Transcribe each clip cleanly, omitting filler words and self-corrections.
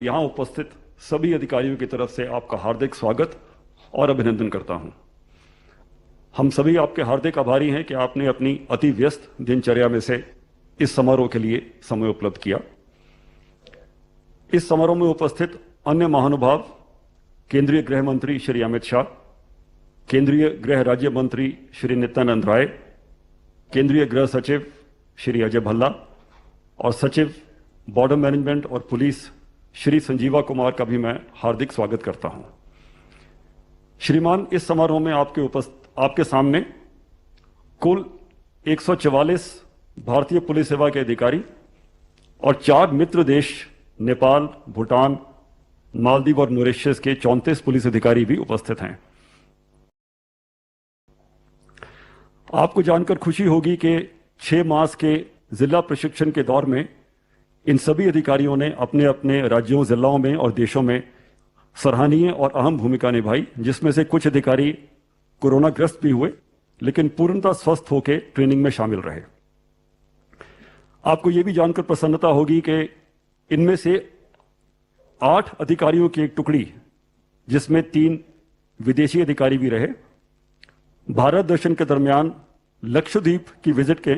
यहाँ उपस्थित सभी अधिकारियों की तरफ से आपका हार्दिक स्वागत और अभिनंदन करता हूँ। हम सभी आपके हार्दिक आभारी हैं कि आपने अपनी अति व्यस्त दिनचर्या में से इस समारोह के लिए समय उपलब्ध किया। इस समारोह में उपस्थित अन्य महानुभाव केंद्रीय गृह मंत्री श्री अमित शाह, केंद्रीय गृह राज्य मंत्री श्री नित्यानंद राय, केंद्रीय गृह सचिव श्री अजय भल्ला और सचिव बॉर्डर मैनेजमेंट और पुलिस श्री संजीवा कुमार का भी मैं हार्दिक स्वागत करता हूं। श्रीमान, इस समारोह में आपके सामने कुल 144 भारतीय पुलिस सेवा के अधिकारी और 4 मित्र देश नेपाल, भूटान, मालदीव और मॉरिशस के 34 पुलिस अधिकारी भी उपस्थित हैं। आपको जानकर खुशी होगी कि 6 मास के जिला प्रशिक्षण के दौर में इन सभी अधिकारियों ने अपने अपने राज्यों, जिलों में और देशों में सराहनीय और अहम भूमिका निभाई, जिसमें से कुछ अधिकारी कोरोनाग्रस्त भी हुए लेकिन पूर्णतः स्वस्थ होकर ट्रेनिंग में शामिल रहे। आपको यह भी जानकर प्रसन्नता होगी कि इनमें से 8 अधिकारियों की एक टुकड़ी, जिसमें 3 विदेशी अधिकारी भी रहे, भारत दर्शन के दरमियान लक्षद्वीप की विजिट के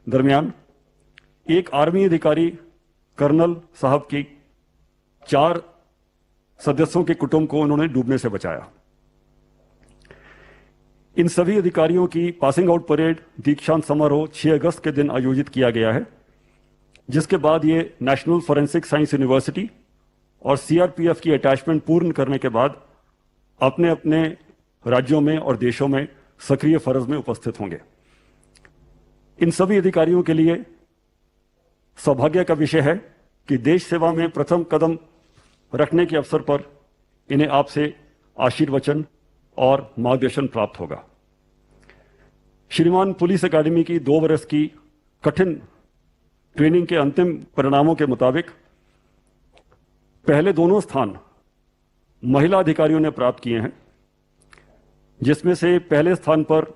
दरमियान एक आर्मी अधिकारी कर्नल साहब की 4 सदस्यों के कुटुंब को उन्होंने डूबने से बचाया। इन सभी अधिकारियों की पासिंग आउट परेड, दीक्षांत समारोह 6 अगस्त के दिन आयोजित किया गया है, जिसके बाद ये नेशनल फॉरेंसिक साइंस यूनिवर्सिटी और सीआरपीएफ की अटैचमेंट पूर्ण करने के बाद अपने अपने राज्यों में और देशों में सक्रिय फर्ज में उपस्थित होंगे। इन सभी अधिकारियों के लिए सौभाग्य का विषय है कि देश सेवा में प्रथम कदम रखने के अवसर पर इन्हें आपसे आशीर्वचन और मार्गदर्शन प्राप्त होगा। श्रीमान, पुलिस अकादमी की 2 वर्ष की कठिन ट्रेनिंग के अंतिम परिणामों के मुताबिक पहले दोनों स्थान महिला अधिकारियों ने प्राप्त किए हैं, जिसमें से पहले स्थान पर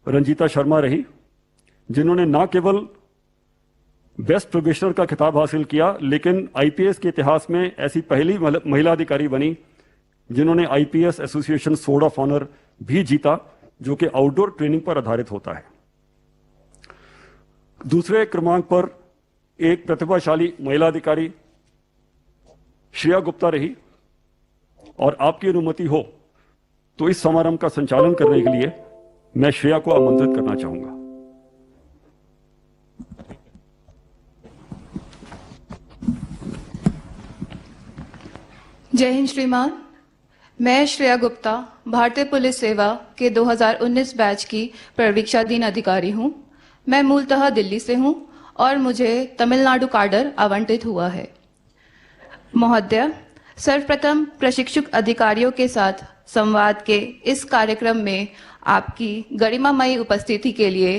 रंजीता शर्मा रही, जिन्होंने न केवल बेस्ट प्रोबेशनर का खिताब हासिल किया, लेकिन आईपीएस के इतिहास में ऐसी पहली महिला अधिकारी बनी जिन्होंने IPS association sword of honour भी जीता, जो कि आउटडोर ट्रेनिंग पर आधारित होता है। दूसरे क्रमांक पर एक प्रतिभाशाली महिला अधिकारी श्रेया गुप्ता रही, और आपकी अनुमति हो तो इस समारोह का संचालन करने के लिए मैं श्रेया को आमंत्रित करना चाहूंगा। जय हिंद श्रीमान, मैं श्रेया गुप्ता भारतीय पुलिस सेवा के 2019 बैच की प्रवीक्षाधीन अधिकारी हूं। मैं मूलतः दिल्ली से हूं और मुझे तमिलनाडु काडर आवंटित हुआ है। महोदय, सर्वप्रथम प्रशिक्षुक अधिकारियों के साथ संवाद के इस कार्यक्रम में आपकी गरिमामयी उपस्थिति के लिए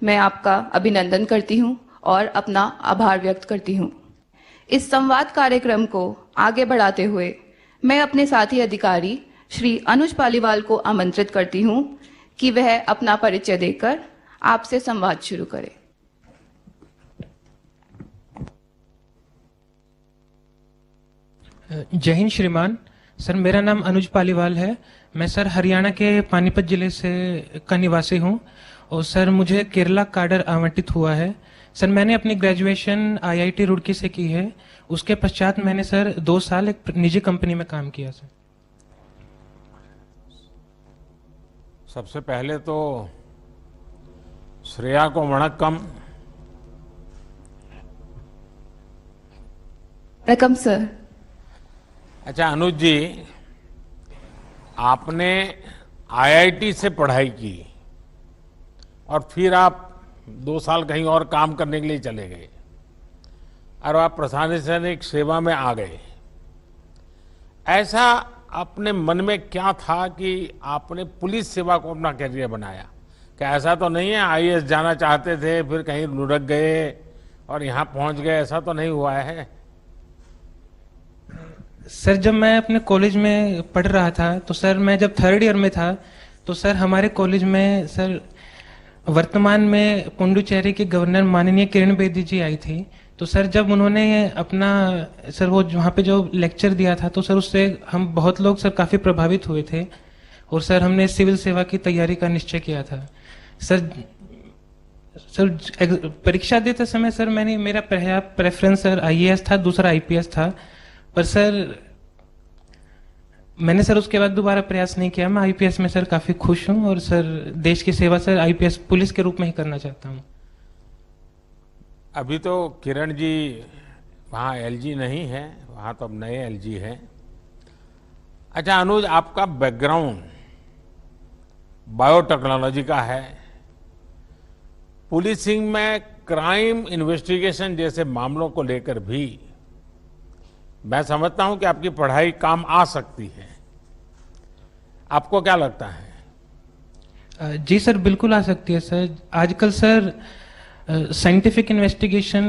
मैं आपका अभिनंदन करती हूं और अपना आभार व्यक्त करती हूं। इस संवाद कार्यक्रम को आगे बढ़ाते हुए मैं अपने साथी अधिकारी श्री अनुज पालीवाल को आमंत्रित करती हूं कि वह अपना परिचय देकर आपसे संवाद शुरू करें। जय हिंद श्रीमान। सर, मेरा नाम अनुज पालीवाल है। मैं सर हरियाणा के पानीपत जिले से का निवासी हूं और सर मुझे केरला काडर आवंटित हुआ है। सर, मैंने अपनी ग्रेजुएशन आईआईटी रुड़की से की है। उसके पश्चात मैंने सर 2 साल एक निजी कंपनी में काम किया। सर, सबसे पहले तो श्रेया को वणक्कम। वणक्कम सर। अच्छा अनुज जी, आपने आईआईटी से पढ़ाई की और फिर आप 2 साल कहीं और काम करने के लिए चले गए और आप प्रशासनिक सेवा में आ गए। ऐसा अपने मन में क्या था कि आपने पुलिस सेवा को अपना करियर बनाया? क्या ऐसा तो नहीं है आईएएस जाना चाहते थे फिर कहीं लुढ़क गए और यहाँ पहुंच गए, ऐसा तो नहीं हुआ है? सर, जब मैं अपने कॉलेज में पढ़ रहा था तो सर मैं जब 3rd ईयर में था तो सर हमारे कॉलेज में सर वर्तमान में पुडुचेरी के गवर्नर माननीय किरण बेदी जी आई थी। तो तो सर जब उन्होंने अपना सर वो वहाँ पे जो लेक्चर दिया था तो सर उससे हम बहुत लोग सर काफ़ी प्रभावित हुए थे और सर हमने सिविल सेवा की तैयारी का निश्चय किया था। सर परीक्षा देते समय सर मेरा प्रेफरेंस सर आईएएस था, दूसरा आईपीएस था, पर सर मैंने सर उसके बाद दोबारा प्रयास नहीं किया। मैं आईपीएस में सर काफ़ी खुश हूँ और सर देश की सेवा सर आईपीएस पुलिस के रूप में ही करना चाहता हूँ। अभी तो किरण जी वहाँ एलजी नहीं है, वहाँ तो अब नए एलजी हैं। अच्छा अनुज, आपका बैकग्राउंड बायोटेक्नोलॉजी का है। पुलिसिंग में क्राइम इन्वेस्टिगेशन जैसे मामलों को लेकर भी मैं समझता हूं कि आपकी पढ़ाई काम आ सकती है। आपको क्या लगता है? जी सर, बिल्कुल आ सकती है सर। आजकल सर साइंटिफिक इन्वेस्टिगेशन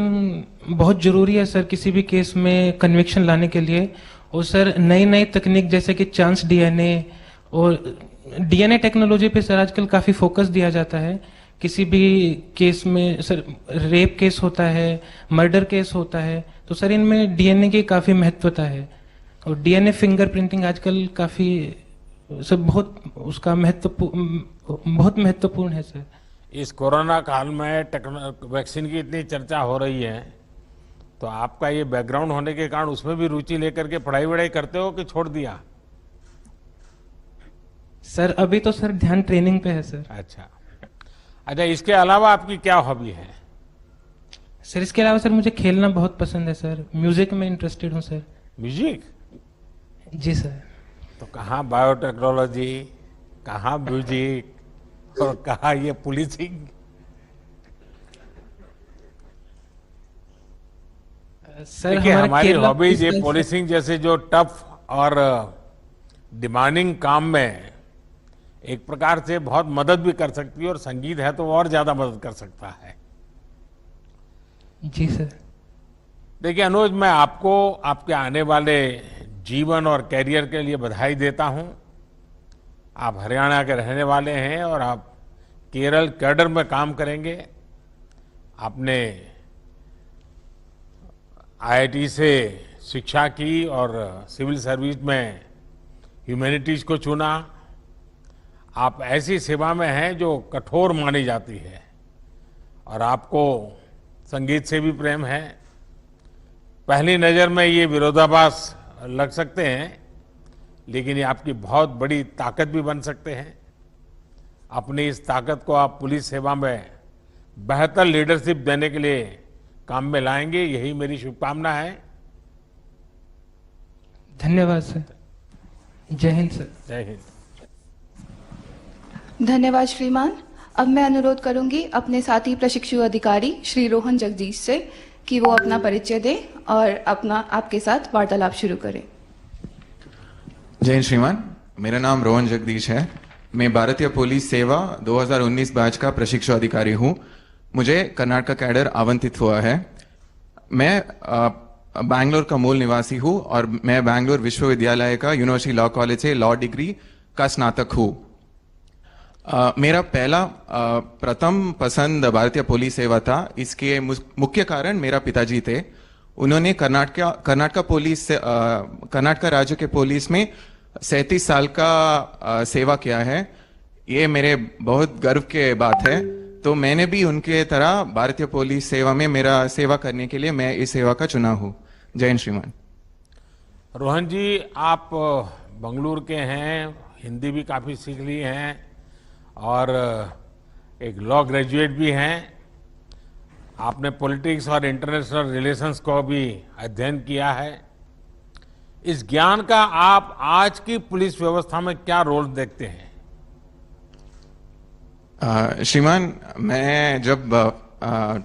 बहुत जरूरी है सर किसी भी केस में कन्विक्शन लाने के लिए। और सर नई नई तकनीक जैसे कि चांस डीएनए और डीएनए टेक्नोलॉजी पे सर आजकल काफ़ी फोकस दिया जाता है। किसी भी केस में सर रेप केस होता है, मर्डर केस होता है, तो सर इनमें डीएनए की काफ़ी महत्वता है। और डीएनए फिंगरप्रिंटिंग आजकल काफ़ी सर बहुत उसका बहुत महत्वपूर्ण है सर। इस कोरोना काल में वैक्सीन की इतनी चर्चा हो रही है, तो आपका ये बैकग्राउंड होने के कारण उसमें भी रुचि लेकर के पढ़ाई वढ़ाई करते हो कि छोड़ दिया? सर अभी तो सर ध्यान ट्रेनिंग पे है सर। अच्छा, इसके अलावा आपकी क्या हॉबी है? सर इसके अलावा सर मुझे खेलना बहुत पसंद है सर। म्यूजिक में इंटरेस्टेड हूँ सर। म्यूजिक? जी सर। तो कहाँ बायोटेक्नोलॉजी, कहाँ म्यूजिक और कहाँ ये पुलिसिंग? सर देखिए हमारी हॉबीज ये पुलिसिंग जैसे जो टफ और डिमांडिंग काम में एक प्रकार से बहुत मदद भी कर सकती है, और संगीत है तो और ज्यादा मदद कर सकता है। जी सर। देखिए अनुज, मैं आपको आपके आने वाले जीवन और कैरियर के लिए बधाई देता हूं। आप हरियाणा के रहने वाले हैं और आप केरल कैडर में काम करेंगे। आपने आईआईटी से शिक्षा की और सिविल सर्विस में ह्यूमैनिटीज को चुना। आप ऐसी सेवा में हैं जो कठोर मानी जाती है, और आपको संगीत से भी प्रेम है। पहली नजर में ये विरोधाभास लग सकते हैं, लेकिन ये आपकी बहुत बड़ी ताकत भी बन सकते हैं। अपनी इस ताकत को आप पुलिस सेवा में बेहतर लीडरशिप देने के लिए काम में लाएंगे, यही मेरी शुभकामना है। धन्यवाद सर। जय हिंद सर। जय हिंद। धन्यवाद श्रीमान। अब मैं अनुरोध करूंगी अपने साथी प्रशिक्षु अधिकारी श्री रोहन जगदीश से कि वो अपना परिचय दें और अपना आपके साथ वार्तालाप शुरू करें। जय हिंद श्रीमान, मेरा नाम रोहन जगदीश है। मैं भारतीय पुलिस सेवा 2019 बैच का प्रशिक्षु अधिकारी हूँ। मुझे कर्नाटक कैडर आवंटित हुआ है। मैं बैंगलोर का मूल निवासी हूँ और मैं बैंगलोर विश्वविद्यालय का यूनिवर्सिटी लॉ कॉलेज से लॉ डिग्री का स्नातक हूँ। मेरा पहला प्रथम पसंद भारतीय पुलिस सेवा था। इसके मुख्य कारण मेरा पिताजी थे। उन्होंने कर्नाटक राज्य के पुलिस में 37 साल का सेवा किया है। ये मेरे बहुत गर्व के बात है। तो मैंने भी उनके तरह भारतीय पुलिस सेवा में मेरा सेवा करने के लिए मैं इस सेवा का चुना हूँ। जय हिंद श्रीमान। रोहन जी, आप बंगलुरु के हैं, हिंदी भी काफ़ी सीख ली हैं और एक लॉ ग्रेजुएट भी हैं। आपने पॉलिटिक्स और इंटरनेशनल रिलेशंस को भी अध्ययन किया है। इस ज्ञान का आप आज की पुलिस व्यवस्था में क्या रोल देखते हैं? श्रीमान, मैं जब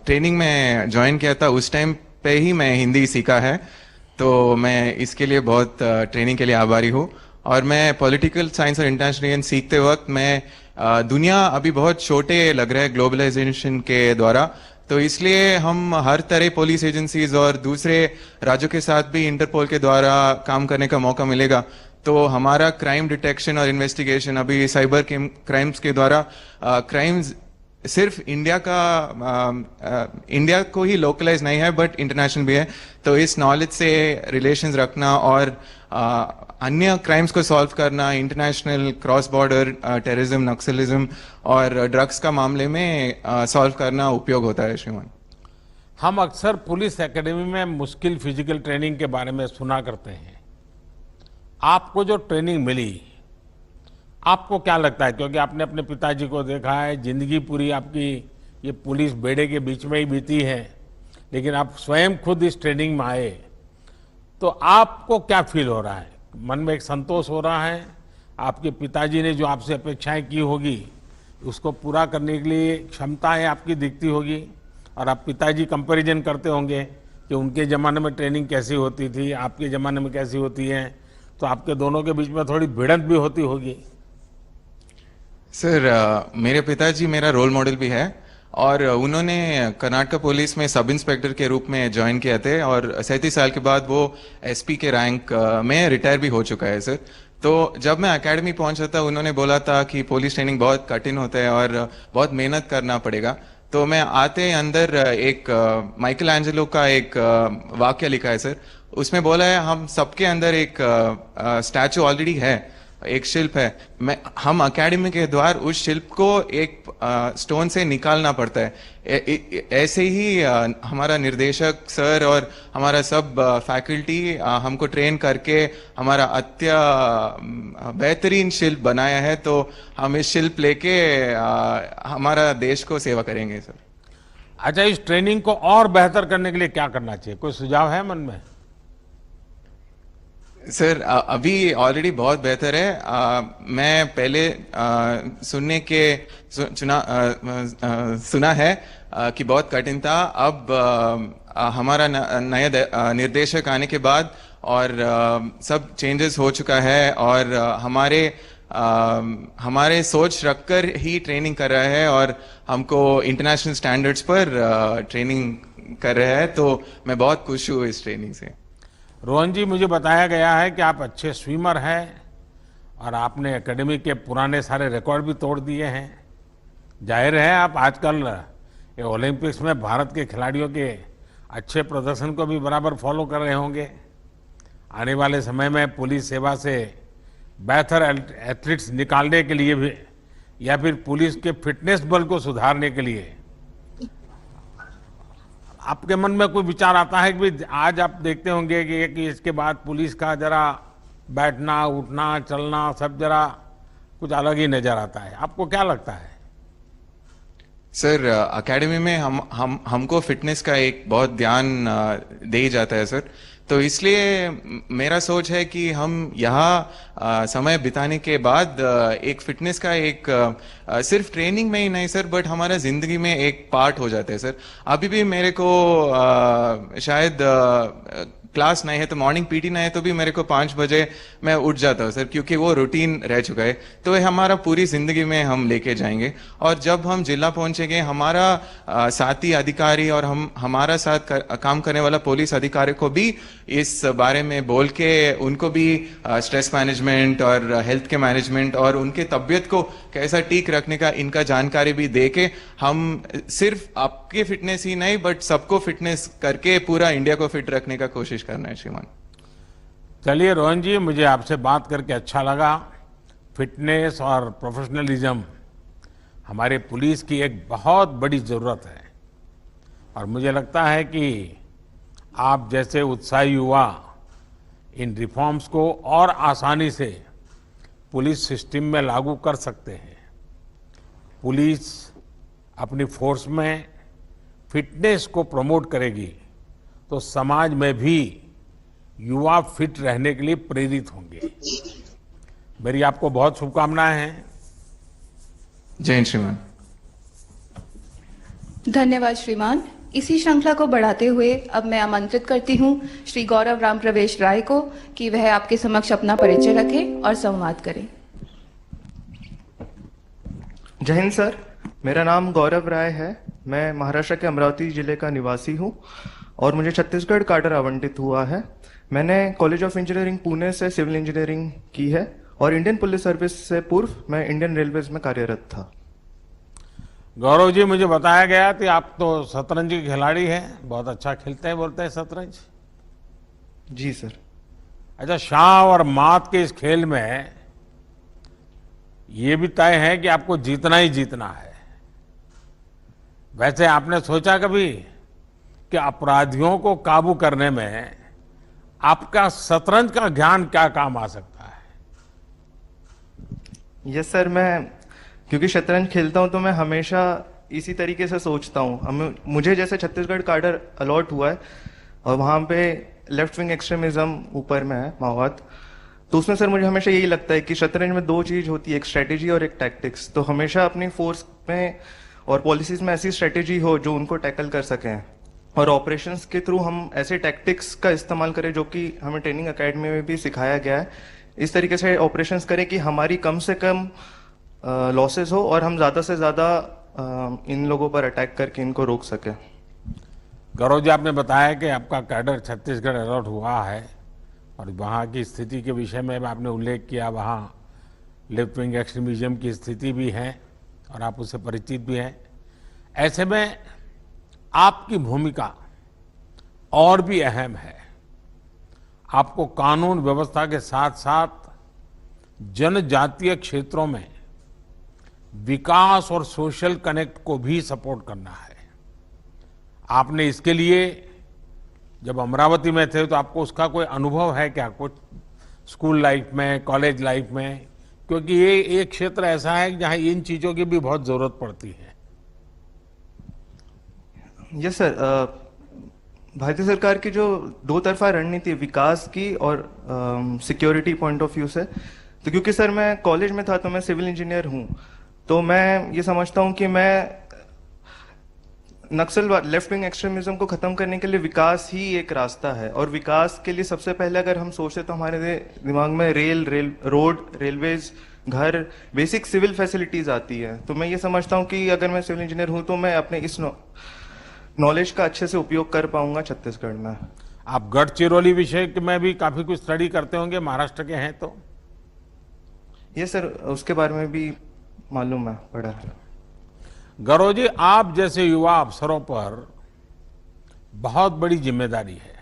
ट्रेनिंग में ज्वाइन किया था उस टाइम पे ही मैं हिंदी सीखा है, तो मैं इसके लिए बहुत ट्रेनिंग के लिए आभारी हूँ। और मैं पॉलिटिकल साइंस और इंटरनेशनल सीखते वक्त मैं दुनिया अभी बहुत छोटे लग रहा है ग्लोबलाइजेशन के द्वारा, तो इसलिए हम हर तरह पुलिस एजेंसीज और दूसरे राज्यों के साथ भी इंटरपोल के द्वारा काम करने का मौका मिलेगा। तो हमारा क्राइम डिटेक्शन और इन्वेस्टिगेशन अभी साइबर क्राइम्स के द्वारा क्राइम्स सिर्फ इंडिया को ही लोकलाइज नहीं है बट इंटरनेशनल भी है। तो इस नॉलेज से रिलेशंस रखना और अन्य क्राइम्स को सॉल्व करना, international cross border terrorism, Naxalism और ड्रग्स का मामले में सॉल्व करना उपयोग होता है श्रीमान। हम अक्सर पुलिस एकेडमी में मुश्किल फिजिकल ट्रेनिंग के बारे में सुना करते हैं। आपको जो ट्रेनिंग मिली, आपको क्या लगता है, क्योंकि आपने अपने पिताजी को देखा है, जिंदगी पूरी आपकी ये पुलिस बेड़े के बीच में ही बीती है, लेकिन आप स्वयं खुद इस ट्रेनिंग में आए, तो आपको क्या फील हो रहा है? मन में एक संतोष हो रहा है? आपके पिताजी ने जो आपसे अपेक्षाएं की होगी उसको पूरा करने के लिए क्षमताएं आपकी दिखती होगी, और आप पिताजी कंपैरिजन करते होंगे कि उनके ज़माने में ट्रेनिंग कैसी होती थी, आपके ज़माने में कैसी होती है, तो आपके दोनों के बीच में थोड़ी भिड़ंत भी होती होगी। सर, मेरे पिताजी मेरा रोल मॉडल भी है और उन्होंने कर्नाटक पुलिस में सब इंस्पेक्टर के रूप में ज्वाइन किया थे और 37 साल के बाद वो एसपी के रैंक में रिटायर भी हो चुका है सर। तो जब मैं एकेडमी पहुंचा था, उन्होंने बोला था कि पुलिस ट्रेनिंग बहुत कठिन होता है और बहुत मेहनत करना पड़ेगा। तो मैं आते अंदर एक माइकल एंजेलो का एक वाक्य लिखा है सर। उसमें बोला है हम सबके अंदर एक स्टैचू ऑलरेडी है, एक शिल्प है। हम एकेडमी के द्वार उस शिल्प को एक स्टोन से निकालना पड़ता है। ऐसे ही हमारा निर्देशक सर और हमारा सब फैकल्टी हमको ट्रेन करके हमारा बेहतरीन शिल्प बनाया है। तो हम इस शिल्प लेके हमारा देश को सेवा करेंगे सर। अच्छा, इस ट्रेनिंग को और बेहतर करने के लिए क्या करना चाहिए? कोई सुझाव है मन में? सर, अभी ऑलरेडी बहुत बेहतर है। मैं पहले सुना है कि बहुत कठिन था। अब हमारा नया निर्देशक आने के बाद और सब चेंजेस हो चुका है और हमारे सोच रखकर ही ट्रेनिंग कर रहा है और हमको इंटरनेशनल स्टैंडर्ड्स पर ट्रेनिंग कर रहा है। तो मैं बहुत खुश हूँ इस ट्रेनिंग से। रोहन जी, मुझे बताया गया है कि आप अच्छे स्विमर हैं और आपने एकेडमी के पुराने सारे रिकॉर्ड भी तोड़ दिए हैं। जाहिर है आप आजकल ये ओलंपिक्स में भारत के खिलाड़ियों के अच्छे प्रदर्शन को भी बराबर फॉलो कर रहे होंगे। आने वाले समय में पुलिस सेवा से बेहतर एथलीट्स निकालने के लिए भी या फिर पुलिस के फिटनेस बल को सुधारने के लिए आपके मन में कोई विचार आता है कि आज आप देखते होंगे कि इसके बाद पुलिस का जरा बैठना, उठना, चलना सब जरा कुछ अलग ही नजर आता है। आपको क्या लगता है? सर, एकेडमी में हमको फिटनेस का एक बहुत ध्यान दे जाता है सर। तो इसलिए मेरा सोच है कि हम यहाँ समय बिताने के बाद एक फिटनेस का एक सिर्फ ट्रेनिंग में ही नहीं सर, बट हमारा जिंदगी में एक पार्ट हो जाता है सर। अभी भी मेरे को शायद क्लास नहीं है तो मॉर्निंग पीटी नहीं है तो भी मेरे को 5 बजे मैं उठ जाता हूँ सर, क्योंकि वो रूटीन रह चुका है। तो ये हमारा पूरी जिंदगी में हम लेके जाएंगे और जब हम जिला पहुंचेंगे, हमारा साथी अधिकारी और हमारा साथ काम करने वाला पुलिस अधिकारी को भी इस बारे में बोल के उनको भी स्ट्रेस मैनेजमेंट और हेल्थ के मैनेजमेंट और उनके तबीयत को कैसा ठीक रखने का इनका जानकारी भी दे के हम सिर्फ आपके फिटनेस ही नहीं बट सबको फिटनेस करके पूरा इंडिया को फिट रखने का कोशिश करना है श्रीमान। चलिए रोहन जी, मुझे आपसे बात करके अच्छा लगा। फिटनेस और प्रोफेशनलिज्म हमारे पुलिस की एक बहुत बड़ी ज़रूरत है और मुझे लगता है कि आप जैसे उत्साही युवा इन रिफॉर्म्स को और आसानी से पुलिस सिस्टम में लागू कर सकते हैं। पुलिस अपनी फोर्स में फिटनेस को प्रमोट करेगी तो समाज में भी युवा फिट रहने के लिए प्रेरित होंगे। मेरी आपको बहुत शुभकामनाएं हैं। जय हिंद श्रीमान। धन्यवाद श्रीमान। इसी श्रृंखला को बढ़ाते हुए अब मैं आमंत्रित करती हूं श्री गौरव राम प्रवेश राय को कि वह आपके समक्ष अपना परिचय रखें और संवाद करें। जय हिंद सर, मेरा नाम गौरव राय है। मैं महाराष्ट्र के अमरावती जिले का निवासी हूं और मुझे छत्तीसगढ़ काडर आवंटित हुआ है। मैंने कॉलेज ऑफ इंजीनियरिंग पुणे से सिविल इंजीनियरिंग की है और इंडियन पुलिस सर्विस से पूर्व मैं इंडियन रेलवेज में कार्यरत था। गौरव जी, मुझे बताया गया कि आप तो शतरंज के खिलाड़ी हैं, बहुत अच्छा खेलते हैं, बोलते हैं शतरंज। जी सर। अच्छा, शाह और मात के इस खेल में ये भी तय है कि आपको जीतना ही जीतना है। वैसे आपने सोचा कभी कि अपराधियों को काबू करने में आपका शतरंज का ज्ञान क्या काम आ सकता है? यस सर, मैं क्योंकि शतरंज खेलता हूं तो मैं हमेशा इसी तरीके से सोचता हूं। मुझे जैसे छत्तीसगढ़ काडर अलॉट हुआ है और वहां पे लेफ्ट विंग एक्सट्रीमिज्म ऊपर में है, माओवाद, तो उसमें सर मुझे हमेशा यही लगता है कि शतरंज में दो चीज होती है, एक स्ट्रेटेजी और एक टैक्टिक्स। तो हमेशा अपनी फोर्स में और पॉलिसीज में ऐसी स्ट्रेटेजी हो जो उनको टैकल कर सकें, और ऑपरेशंस के थ्रू हम ऐसे टैक्टिक्स का इस्तेमाल करें जो कि हमें ट्रेनिंग एकेडमी में भी सिखाया गया है। इस तरीके से ऑपरेशंस करें कि हमारी कम से कम लॉसेस हो और हम ज़्यादा से ज़्यादा इन लोगों पर अटैक करके इनको रोक सकें। गौरव जी, आपने बताया कि आपका कैडर छत्तीसगढ़ अलॉट हुआ है और वहाँ की स्थिति के विषय में आपने उल्लेख किया, वहाँ लेफ्ट विंग एक्सट्रीमिज्म की स्थिति भी है और आप उससे परिचित भी हैं। ऐसे में आपकी भूमिका और भी अहम है। आपको कानून व्यवस्था के साथ साथ जनजातीय क्षेत्रों में विकास और सोशल कनेक्ट को भी सपोर्ट करना है। आपने इसके लिए जब अमरावती में थे तो आपको उसका कोई अनुभव है क्या, कुछ स्कूल लाइफ में, कॉलेज लाइफ में? क्योंकि ये एक क्षेत्र ऐसा है जहां इन चीजों की भी बहुत जरूरत पड़ती है। यस सर, भारतीय सरकार की जो दो तरफा रणनीति है विकास की और सिक्योरिटी पॉइंट ऑफ व्यू से, तो क्योंकि सर मैं कॉलेज में था तो मैं सिविल इंजीनियर हूं, तो मैं ये समझता हूं कि मैं नक्सल लेफ्ट विंग एक्सट्रीमिज्म को खत्म करने के लिए विकास ही एक रास्ता है। और विकास के लिए सबसे पहले अगर हम सोचते तो हमारे दिमाग में रोड, रेलवेज, घर, बेसिक सिविल फैसिलिटीज आती है। तो मैं ये समझता हूँ कि अगर मैं सिविल इंजीनियर हूँ तो मैं अपने इस नॉलेज का अच्छे से उपयोग कर पाऊंगा छत्तीसगढ़ में। आप गढ़चिरौली विषय में भी काफी कुछ स्टडी करते होंगे, महाराष्ट्र के हैं तो? ये सर, उसके बारे में भी मालूम है, पढ़ा है। गौरव जी, आप जैसे युवा अफसरों पर बहुत बड़ी जिम्मेदारी है।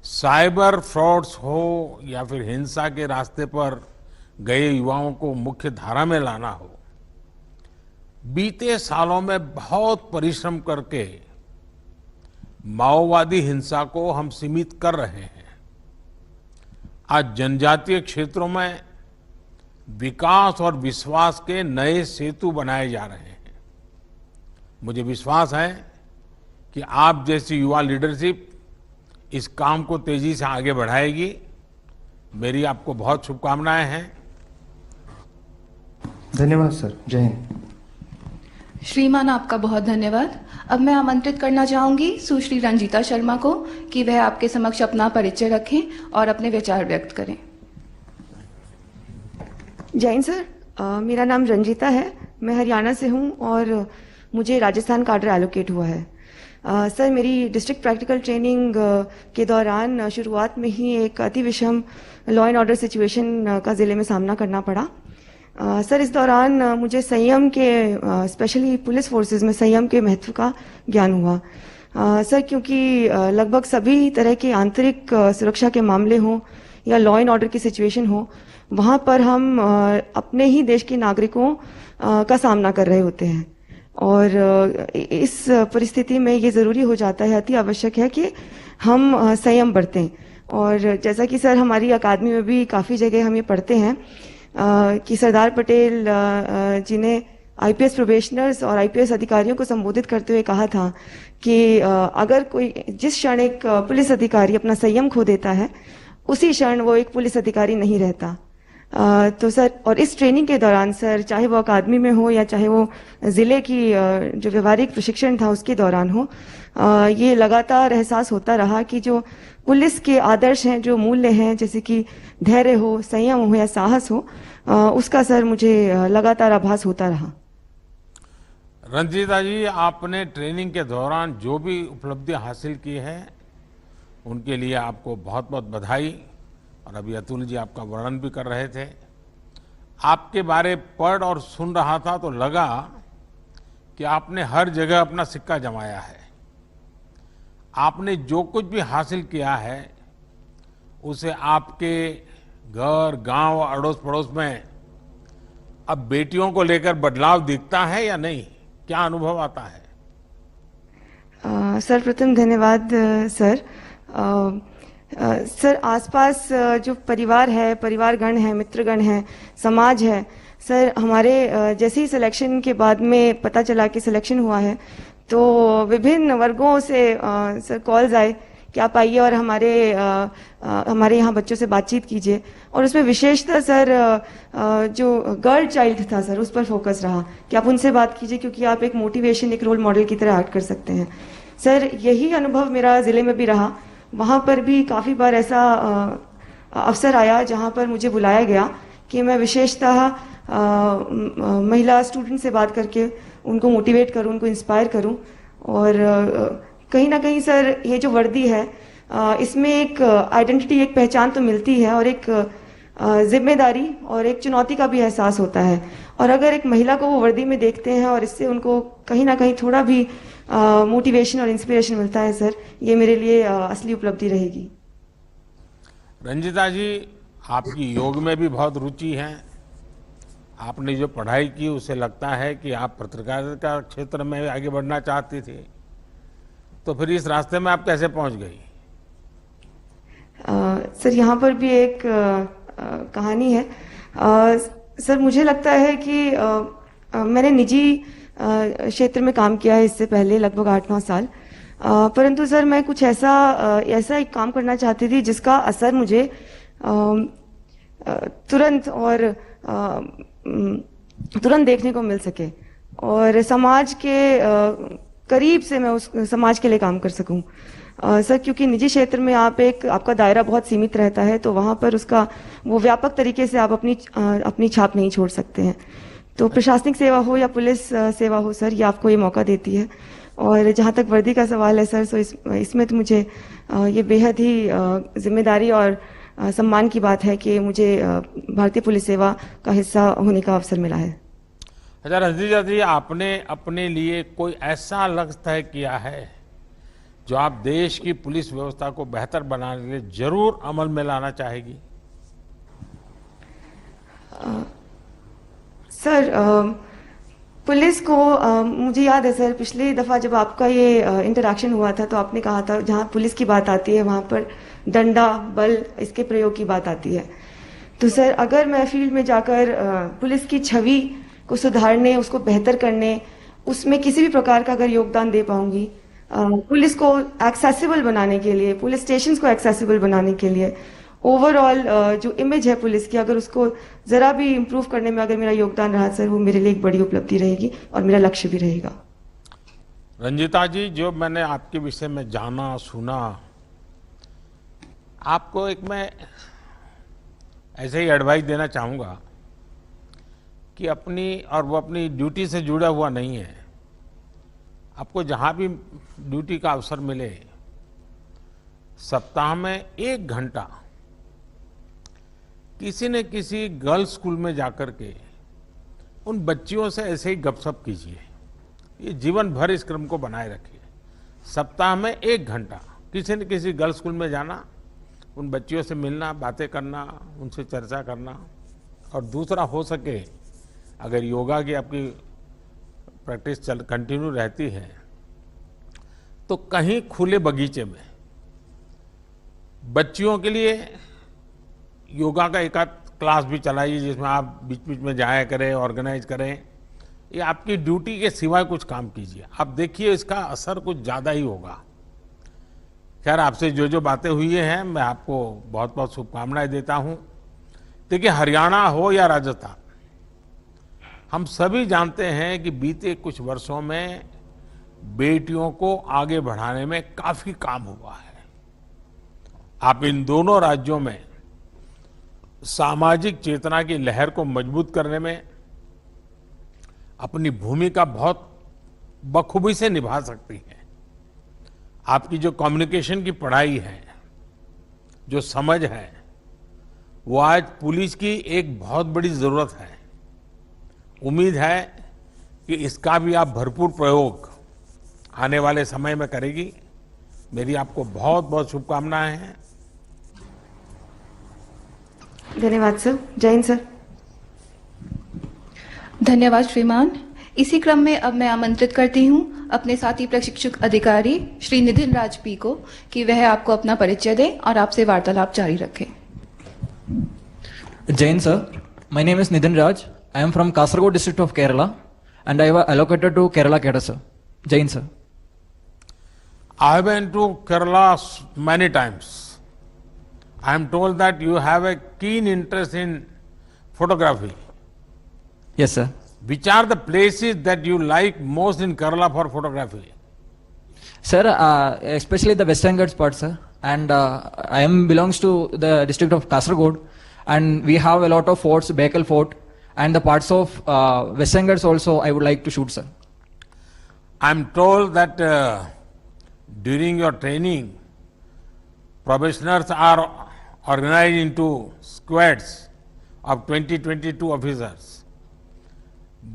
साइबर फ्रॉड्स हो या फिर हिंसा के रास्ते पर गए युवाओं को मुख्य धारा में लाना हो, बीते सालों में बहुत परिश्रम करके माओवादी हिंसा को हम सीमित कर रहे हैं। आज जनजातीय क्षेत्रों में विकास और विश्वास के नए सेतु बनाए जा रहे हैं। मुझे विश्वास है कि आप जैसी युवा लीडरशिप इस काम को तेजी से आगे बढ़ाएगी। मेरी आपको बहुत शुभकामनाएं हैं। धन्यवाद सर, जय हिंद। श्रीमान, आपका बहुत धन्यवाद। अब मैं आमंत्रित करना चाहूंगी सुश्री रंजीता शर्मा को कि वह आपके समक्ष अपना परिचय रखें और अपने विचार व्यक्त करें। जय हिंद सर, मेरा नाम रंजीता है, मैं हरियाणा से हूं और मुझे राजस्थान काडर एलोकेट हुआ है। सर, मेरी डिस्ट्रिक्ट प्रैक्टिकल ट्रेनिंग के दौरान शुरुआत में ही एक अति विषम लॉ एंड ऑर्डर सिचुएशन का ज़िले में सामना करना पड़ा। सर, इस दौरान मुझे संयम के, स्पेशली पुलिस फोर्सेस में संयम के महत्व का ज्ञान हुआ। सर, क्योंकि लगभग सभी तरह के आंतरिक सुरक्षा के मामले हों या लॉ एंड ऑर्डर की सिचुएशन हो, वहाँ पर हम अपने ही देश के नागरिकों का सामना कर रहे होते हैं और इस परिस्थिति में ये ज़रूरी हो जाता है, अति आवश्यक है कि हम संयम बरतें। और जैसा कि सर हमारी अकादमी में भी काफ़ी जगह हम ये पढ़ते हैं कि सरदार पटेल जी ने आईपीएस प्रोबेशनर्स और आईपीएस अधिकारियों को संबोधित करते हुए कहा था कि अगर कोई जिस क्षण एक पुलिस अधिकारी अपना संयम खो देता है, उसी क्षण वो एक पुलिस अधिकारी नहीं रहता। तो सर, और इस ट्रेनिंग के दौरान सर, चाहे वो अकादमी में हो या चाहे वो ज़िले की जो व्यवहारिक प्रशिक्षण था उसके दौरान हो, ये लगातार एहसास होता रहा कि जो पुलिस के आदर्श हैं, जो मूल्य हैं, जैसे कि धैर्य हो, संयम हो या साहस हो, उसका सर मुझे लगातार आभास होता रहा। रंजीता जी, आपने ट्रेनिंग के दौरान जो भी उपलब्धियां हासिल की हैं उनके लिए आपको बहुत बहुत बधाई। और अभी अतुल जी आपका वर्णन भी कर रहे थे। आपके बारे पढ़ और सुन रहा था तो लगा कि आपने हर जगह अपना सिक्का जमाया है। आपने जो कुछ भी हासिल किया है उसे आपके घर, गांव, अड़ोस पड़ोस में अब बेटियों को लेकर बदलाव दिखता है या नहीं? क्या अनुभव आता है? सर्वप्रथम धन्यवाद सर। सर, आसपास जो परिवार है, परिवारगण है, मित्रगण है, समाज है, सर हमारे जैसे ही सिलेक्शन के बाद में पता चला कि सिलेक्शन हुआ है तो विभिन्न वर्गों से सर कॉल्स आए कि आप आइए और हमारे यहाँ बच्चों से बातचीत कीजिए। और उसमें विशेषतः सर जो गर्ल चाइल्ड था सर, उस पर फोकस रहा कि आप उनसे बात कीजिए क्योंकि आप एक मोटिवेशन, एक रोल मॉडल की तरह एक्ट कर सकते हैं। सर, यही अनुभव मेरा ज़िले में भी रहा। वहाँ पर भी काफ़ी बार ऐसा अवसर आया जहाँ पर मुझे बुलाया गया कि मैं विशेषतः महिला स्टूडेंट से बात करके उनको मोटिवेट करूं, उनको इंस्पायर करूं। और कहीं ना कहीं सर ये जो वर्दी है इसमें एक आइडेंटिटी, एक पहचान तो मिलती है और एक जिम्मेदारी और एक चुनौती का भी एहसास होता है। और अगर एक महिला को वो वर्दी में देखते हैं और इससे उनको कहीं ना कहीं थोड़ा भी मोटिवेशन और इंस्पिरेशन मिलता है सर, ये मेरे लिए असली उपलब्धि रहेगी। रंजिता जी, आपकी योग में भी बहुत रुचि है। आपने जो पढ़ाई की उससे लगता है कि आप पत्रकारिता क्षेत्र में आगे बढ़ना चाहती थी, तो फिर इस रास्ते में आप कैसे पहुंच गई? सर, यहाँ पर भी एक कहानी है। सर, मुझे लगता है कि मैंने निजी क्षेत्र में काम किया है इससे पहले लगभग 8-9 साल। परंतु सर मैं कुछ ऐसा एक काम करना चाहती थी जिसका असर मुझे तुरंत देखने को मिल सके और समाज के करीब से मैं उस समाज के लिए काम कर सकूं। सर, क्योंकि निजी क्षेत्र में आपका दायरा बहुत सीमित रहता है, तो वहाँ पर उसका वो व्यापक तरीके से आप अपनी छाप नहीं छोड़ सकते हैं। तो प्रशासनिक सेवा हो या पुलिस सेवा हो सर, ये आपको ये मौका देती है। और जहाँ तक वर्दी का सवाल है सर, तो इसमें तो मुझे ये बेहद ही जिम्मेदारी और सम्मान की बात है कि मुझे भारतीय पुलिस सेवा का हिस्सा होने का अवसर मिला है। अच्छा रंजीता जी, आपने अपने लिए कोई ऐसा लक्ष्य तय किया है जो आप देश की पुलिस व्यवस्था को बेहतर बनाने के लिए जरूर अमल में लाना चाहेगी? सर, पुलिस को मुझे याद है सर, पिछली दफ़ा जब आपका ये इंटरेक्शन हुआ था तो आपने कहा था जहाँ पुलिस की बात आती है वहाँ पर डंडा, बल, इसके प्रयोग की बात आती है। तो सर, अगर मैं फील्ड में जाकर पुलिस की छवि को सुधारने, उसको बेहतर करने, उसमें किसी भी प्रकार का अगर योगदान दे पाऊंगी, पुलिस को एक्सेसिबल बनाने के लिए, पुलिस स्टेशंस को एक्सेसिबल बनाने के लिए, ओवरऑल जो इमेज है पुलिस की, अगर उसको जरा भी इम्प्रूव करने में अगर मेरा योगदान रहा सर, वो मेरे लिए एक बड़ी उपलब्धि रहेगी और मेरा लक्ष्य भी रहेगा। रंजिता जी, जो मैंने आपके विषय में जाना सुना, आपको एक मैं ऐसे ही एडवाइस देना चाहूँगा कि वो अपनी ड्यूटी से जुड़ा हुआ नहीं है। आपको जहाँ भी ड्यूटी का अवसर मिले, सप्ताह में 1 घंटा किसी न किसी गर्ल्स स्कूल में जाकर के उन बच्चियों से ऐसे ही गपशप कीजिए। ये जीवन भर इस क्रम को बनाए रखिए। सप्ताह में 1 घंटा किसी न किसी गर्ल्स स्कूल में जाना, उन बच्चियों से मिलना, बातें करना, उनसे चर्चा करना। और दूसरा, हो सके अगर योगा की आपकी प्रैक्टिस कंटिन्यू रहती है तो कहीं खुले बगीचे में बच्चियों के लिए योगा का एक आध क्लास भी चलाइए, जिसमें आप बीच बीच में जाया करें, ऑर्गेनाइज करें। ये आपकी ड्यूटी के सिवाय कुछ काम कीजिए, आप देखिए इसका असर कुछ ज़्यादा ही होगा। खैर, आपसे जो बातें हुई हैं, मैं आपको बहुत बहुत शुभकामनाएं देता हूं। देखिए, हरियाणा हो या राजस्थान, हम सभी जानते हैं कि बीते कुछ वर्षों में बेटियों को आगे बढ़ाने में काफी काम हुआ है। आप इन दोनों राज्यों में सामाजिक चेतना की लहर को मजबूत करने में अपनी भूमिका बहुत बखूबी से निभा सकती हैं। आपकी जो कम्युनिकेशन की पढ़ाई है, जो समझ है, वो आज पुलिस की एक बहुत बड़ी जरूरत है। उम्मीद है कि इसका भी आप भरपूर प्रयोग आने वाले समय में करेगी। मेरी आपको बहुत बहुत शुभकामनाएं हैं। धन्यवाद सर। जय हिंद सर। धन्यवाद श्रीमान। इसी क्रम में अब मैं आमंत्रित करती हूं अपने साथी प्रशिक्षक अधिकारी श्री निधिन राज पी को कि वह आपको अपना परिचय दें और आपसे वार्तालाप जारी रखें। Jain sir, my name is Nidhin Raj. I am from Kasaragod district of Kerala and I was allocated to Kerala cadre sir. Jain sir. I have been to Kerala many times. I am told that you have a keen interest in photography. Yes sir. Which are the places that you like most in Kerala for photography? Sir, especially the Western Ghats part sir, and I am belongs to the district of Kasaragod and we have a lot of forts, Bekal Fort and the parts of Western Ghats also I would like to shoot sir. I am told that during your training, probationers are organized into squads of 20-22 officers.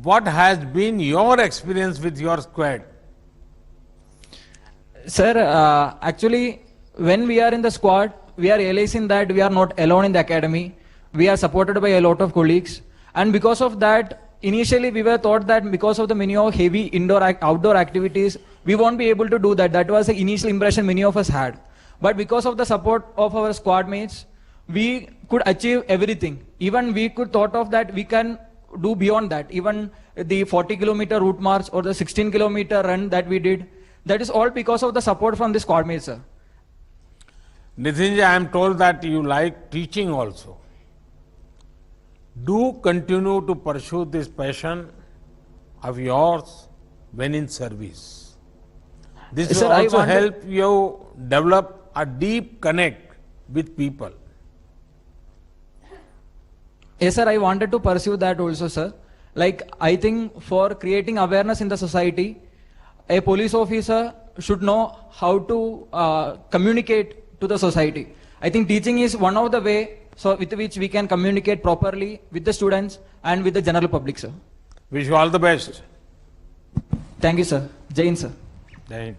What has been your experience with your squad? Sir, actually when we are in the squad, we are realizing that we are not alone in the academy. We are supported by a lot of colleagues and because of that, initially we were thought that because of the many of heavy outdoor activities, we won't be able to do that. That was the initial impression many of us had. But because of the support of our squad mates, we could achieve everything. Even we could thought of that we can do beyond that. Even the 40-kilometer route march or the 16-kilometer run that we did, that is all because of the support from the squad mates, sir. Nithinji, I am told that you like teaching also. Do continue to pursue this passion of yours when in service. This will Sir, I also want to- help you develop a deep connect with people. Yes, sir, I wanted to pursue that also, sir. Like, I think for creating awareness in the society, a police officer should know how to communicate to the society. I think teaching is one of the way so with which we can communicate properly with the students and with the general public, sir. Wish you all the best. Thank you, sir. Jai Hind, sir. Jai Hind.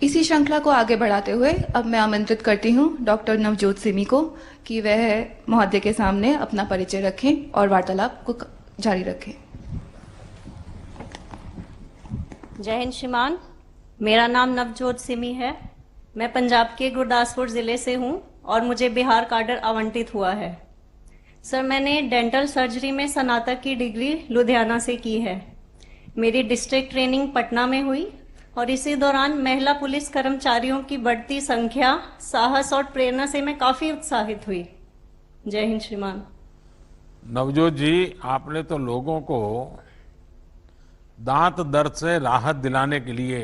इसी श्रृंखला को आगे बढ़ाते हुए अब मैं आमंत्रित करती हूं डॉक्टर नवजोत सिमी को कि वह महोदय के सामने अपना परिचय रखें और वार्तालाप को जारी रखें। जय हिंद श्रीमान, मेरा नाम नवजोत सिमी है। मैं पंजाब के गुरदासपुर जिले से हूं और मुझे बिहार काडर आवंटित हुआ है। सर, मैंने डेंटल सर्जरी में स्नातक की डिग्री लुधियाना से की है। मेरी डिस्ट्रिक्ट ट्रेनिंग पटना में हुई और इसी दौरान महिला पुलिस कर्मचारियों की बढ़ती संख्या, साहस और प्रेरणा से मैं काफी उत्साहित हुई। जय हिंद श्रीमान। नवजोत जी, आपने तो लोगों को दांत दर्द से राहत दिलाने के लिए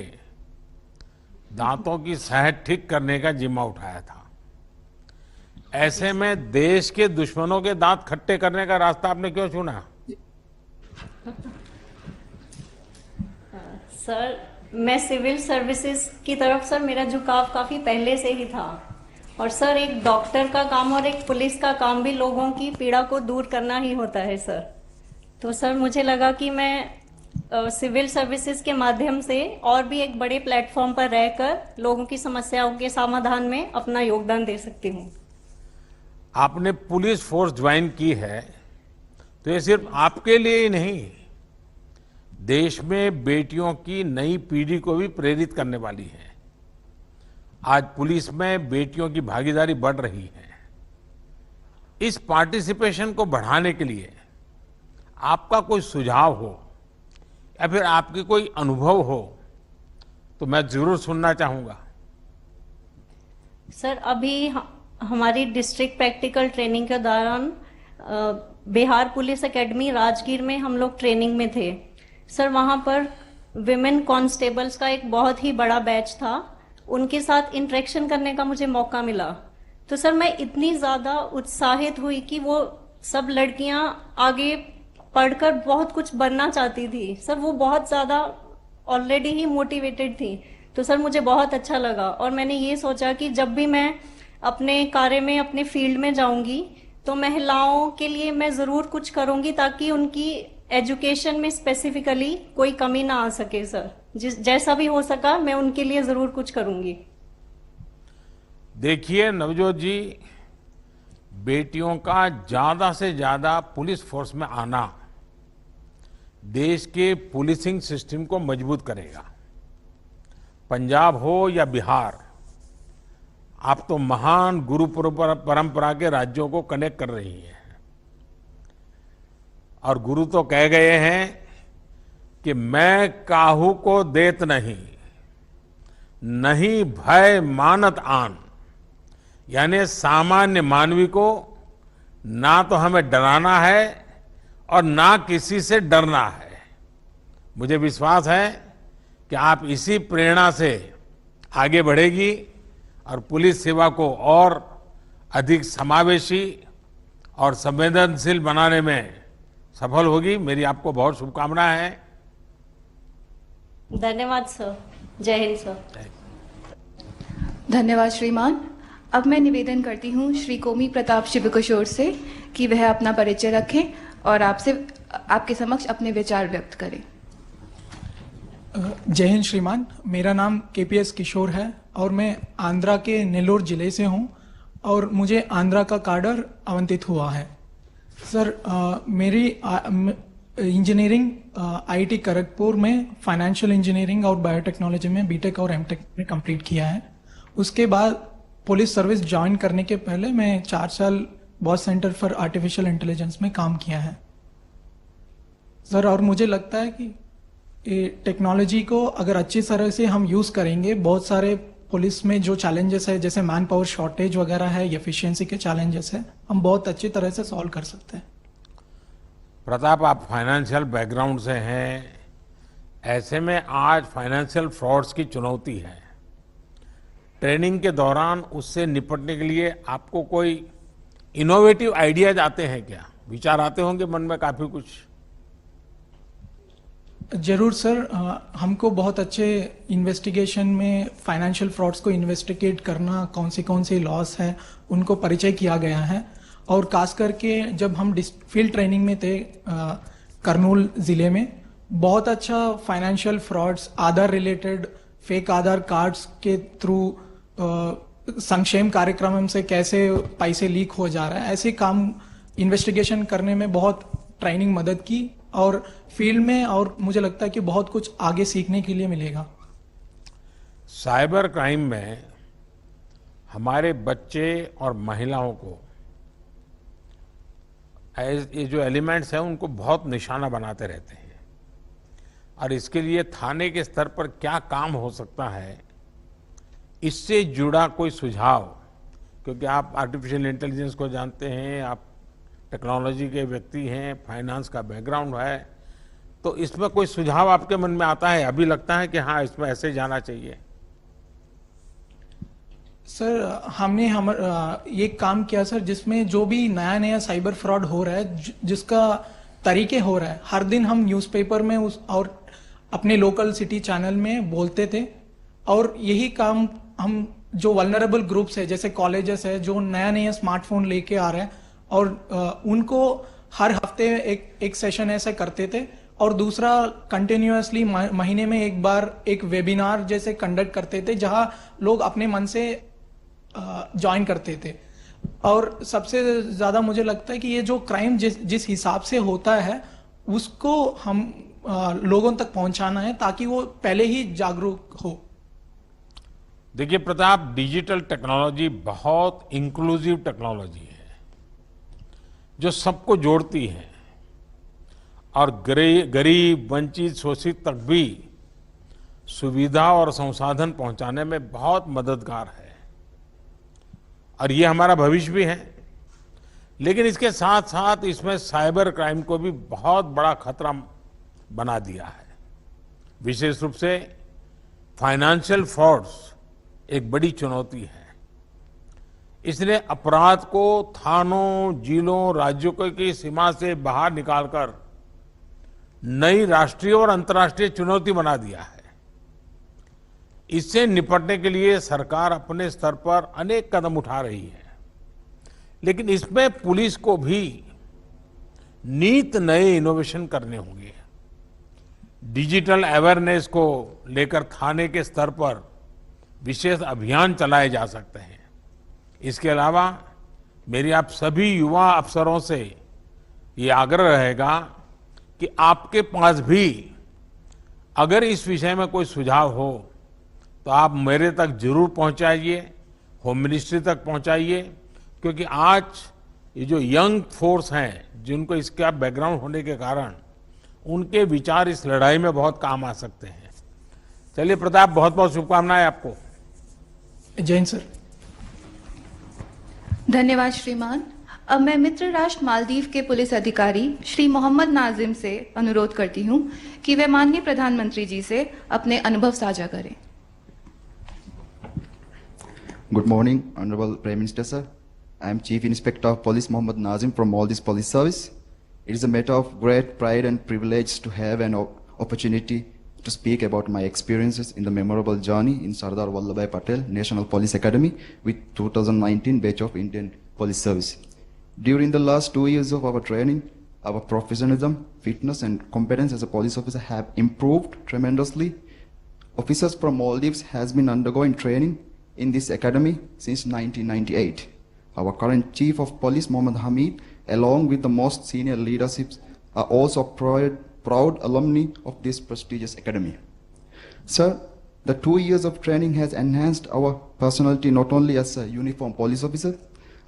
दांतों की सेहत ठीक करने का जिम्मा उठाया था। ऐसे में देश के दुश्मनों के दांत खट्टे करने का रास्ता आपने क्यों चुना? सर, मैं सिविल सर्विसेज की तरफ सर मेरा झुकाव काफी पहले से ही था और सर एक डॉक्टर का काम और एक पुलिस का काम भी लोगों की पीड़ा को दूर करना ही होता है सर। तो सर मुझे लगा कि मैं सिविल सर्विसेज के माध्यम से और भी एक बड़े प्लेटफॉर्म पर रहकर लोगों की समस्याओं के समाधान में अपना योगदान दे सकती हूँ। आपने पुलिस फोर्स ज्वाइन की है तो ये सिर्फ आपके लिए ही नहीं, देश में बेटियों की नई पीढ़ी को भी प्रेरित करने वाली है। आज पुलिस में बेटियों की भागीदारी बढ़ रही है। इस पार्टिसिपेशन को बढ़ाने के लिए आपका कोई सुझाव हो या फिर आपके कोई अनुभव हो तो मैं जरूर सुनना चाहूंगा। सर, अभी हमारी डिस्ट्रिक्ट प्रैक्टिकल ट्रेनिंग के दौरान बिहार पुलिस एकेडमी राजगीर में हम लोग ट्रेनिंग में थे। सर, वहाँ पर विमेन कांस्टेबल्स का एक बहुत ही बड़ा बैच था। उनके साथ इंटरेक्शन करने का मुझे मौका मिला तो सर मैं इतनी ज़्यादा उत्साहित हुई कि वो सब लड़कियाँ आगे पढ़कर बहुत कुछ बनना चाहती थी। सर, वो बहुत ज़्यादा ऑलरेडी ही मोटिवेटेड थी। तो सर मुझे बहुत अच्छा लगा और मैंने ये सोचा कि जब भी मैं अपने कार्य में अपने फील्ड में जाऊंगी तो महिलाओं के लिए मैं ज़रूर कुछ करूंगी ताकि उनकी एजुकेशन में स्पेसिफिकली कोई कमी ना आ सके सर। जैसा भी हो सका मैं उनके लिए जरूर कुछ करूंगी। देखिए नवजोत जी, बेटियों का ज्यादा से ज्यादा पुलिस फोर्स में आना देश के पुलिसिंग सिस्टम को मजबूत करेगा। पंजाब हो या बिहार, आप तो महान गुरु परंपरा के राज्यों को कनेक्ट कर रही हैं। और गुरु तो कह गए हैं कि मैं काहू को देत नहीं, नहीं भय मानत आन। यानी सामान्य मानवी को ना तो हमें डराना है और ना किसी से डरना है। मुझे विश्वास है कि आप इसी प्रेरणा से आगे बढ़ेगी और पुलिस सेवा को और अधिक समावेशी और संवेदनशील बनाने में सफल होगी। मेरी आपको बहुत शुभकामनाएं हैं। धन्यवाद सर। जय हिंद सर। धन्यवाद श्रीमान। अब मैं निवेदन करती हूँ श्री कोमी प्रताप शिवकिशोर से कि वह अपना परिचय रखें और आपके समक्ष अपने विचार व्यक्त करें। जय हिंद श्रीमान, मेरा नाम केपीएस किशोर है और मैं आंध्रा के नेल्लोर जिले से हूं और मुझे आंध्रा का कार्डर आवंटित हुआ है। सर, मेरी इंजीनियरिंग आईआईटी खड़गपुर में फाइनेंशियल इंजीनियरिंग और बायोटेक्नोलॉजी में बीटेक और एमटेक में कंप्लीट किया है। उसके बाद पुलिस सर्विस ज्वाइन करने के पहले मैं 4 साल boss centre for artificial intelligence में काम किया है सर। और मुझे लगता है कि टेक्नोलॉजी को अगर अच्छी तरह से हम यूज़ करेंगे, बहुत सारे पुलिस में जो चैलेंजेस है जैसे मैन पावर शॉर्टेज वगैरह है, एफिशिएंसी के चैलेंजेस है, हम बहुत अच्छी तरह से सॉल्व कर सकते हैं। प्रताप, आप फाइनेंशियल बैकग्राउंड से हैं, ऐसे में आज फाइनेंशियल फ्रॉड्स की चुनौती है। ट्रेनिंग के दौरान उससे निपटने के लिए आपको कोई इनोवेटिव आइडियाज आते हैं क्या? विचार आते होंगे मन में काफी कुछ। जरूर सर, हमको बहुत अच्छे इन्वेस्टिगेशन में फाइनेंशियल फ्रॉड्स को इन्वेस्टिगेट करना, कौन सी लॉस है उनको परिचय किया गया है। और खास करके जब हम फील्ड ट्रेनिंग में थे करनूल जिले में, बहुत अच्छा फाइनेंशियल फ्रॉड्स, आधार रिलेटेड फेक आधार कार्ड्स के थ्रू संक्षेम कार्यक्रम से कैसे पैसे लीक हो जा रहा है, ऐसे काम इन्वेस्टिगेशन करने में बहुत ट्रेनिंग मदद की और फील्ड में, और मुझे लगता है कि बहुत कुछ आगे सीखने के लिए मिलेगा। साइबर क्राइम में हमारे बच्चे और महिलाओं को ये जो एलिमेंट्स हैं उनको बहुत निशाना बनाते रहते हैं। और इसके लिए थाने के स्तर पर क्या काम हो सकता है, इससे जुड़ा कोई सुझाव, क्योंकि आप आर्टिफिशियल इंटेलिजेंस को जानते हैं, आप टेक्नोलॉजी के व्यक्ति हैं, फाइनेंस का बैकग्राउंड है, तो इसमें कोई सुझाव आपके मन में आता है? अभी लगता है कि हाँ इसमें ऐसे जाना चाहिए। सर, हमने ये काम किया सर, जिसमें जो भी नया नया साइबर फ्रॉड हो रहा है, जिसका तरीके हो रहा है, हर दिन हम न्यूज़पेपर में और अपने लोकल सिटी चैनल में बोलते थे। और यही काम हम जो वल्नरेबल ग्रुप्स है जैसे कॉलेजेस है जो नया नया स्मार्टफोन लेके आ रहे हैं, और उनको हर हफ्ते एक सेशन ऐसे करते थे। और दूसरा, कंटिन्यूअसली महीने में एक बार एक वेबिनार जैसे कंडक्ट करते थे जहां लोग अपने मन से ज्वाइन करते थे। और सबसे ज्यादा मुझे लगता है कि ये जो क्राइम जिस हिसाब से होता है उसको हम लोगों तक पहुंचाना है ताकि वो पहले ही जागरूक हो। देखिए प्रताप, डिजिटल टेक्नोलॉजी बहुत इंक्लूसिव टेक्नोलॉजी है जो सबको जोड़ती है और गरीब, वंचित, शोषित तक भी सुविधा और संसाधन पहुंचाने में बहुत मददगार है। और ये हमारा भविष्य भी है। लेकिन इसके साथ साथ इसमें साइबर क्राइम को भी बहुत बड़ा खतरा बना दिया है। विशेष रूप से फाइनेंशियल फ्रॉड्स एक बड़ी चुनौती है। इसलिए अपराध को थानों, जिलों, राज्यों की सीमा से बाहर निकालकर नई राष्ट्रीय और अंतर्राष्ट्रीय चुनौती बना दिया है। इससे निपटने के लिए सरकार अपने स्तर पर अनेक कदम उठा रही है, लेकिन इसमें पुलिस को भी नित नए इनोवेशन करने होंगे। डिजिटल अवेयरनेस को लेकर थाने के स्तर पर विशेष अभियान चलाए जा सकते हैं। इसके अलावा मेरी आप सभी युवा अफसरों से ये आग्रह रहेगा कि आपके पास भी अगर इस विषय में कोई सुझाव हो तो आप मेरे तक जरूर पहुंचाइए, होम मिनिस्ट्री तक पहुंचाइए, क्योंकि आज ये जो यंग फोर्स हैं जिनको इसका बैकग्राउंड होने के कारण उनके विचार इस लड़ाई में बहुत काम आ सकते हैं। चलिए प्रताप, बहुत बहुत शुभकामनाएं आपको। जय हिंद सर। धन्यवाद श्रीमान। अब मैं मित्र राष्ट्र मालदीव के पुलिस अधिकारी श्री मोहम्मद नाजिम से अनुरोध करती हूं कि वे माननीय प्रधानमंत्री जी से अपने अनुभव साझा करें। Good morning, Honorable Prime Minister, sir. I am Chief Inspector of Police Mohammad Nazim from Maldives Police Service. It is a matter of great pride and privilege to have an opportunity to speak about my experiences in the memorable journey in Sardar Vallabhbhai Patel National Police Academy with 2019 batch of Indian Police Service. During the last 2 years of our training, our professionalism, fitness and competence as a police officer have improved tremendously. Officers from Maldives has been undergoing training in this academy since 1998. Our current Chief of Police Mohammad Hamid, along with the most senior leaderships, are also proud alumni of this prestigious academy. Sir, the 2 years of training has enhanced our personality not only as a uniformed police officer,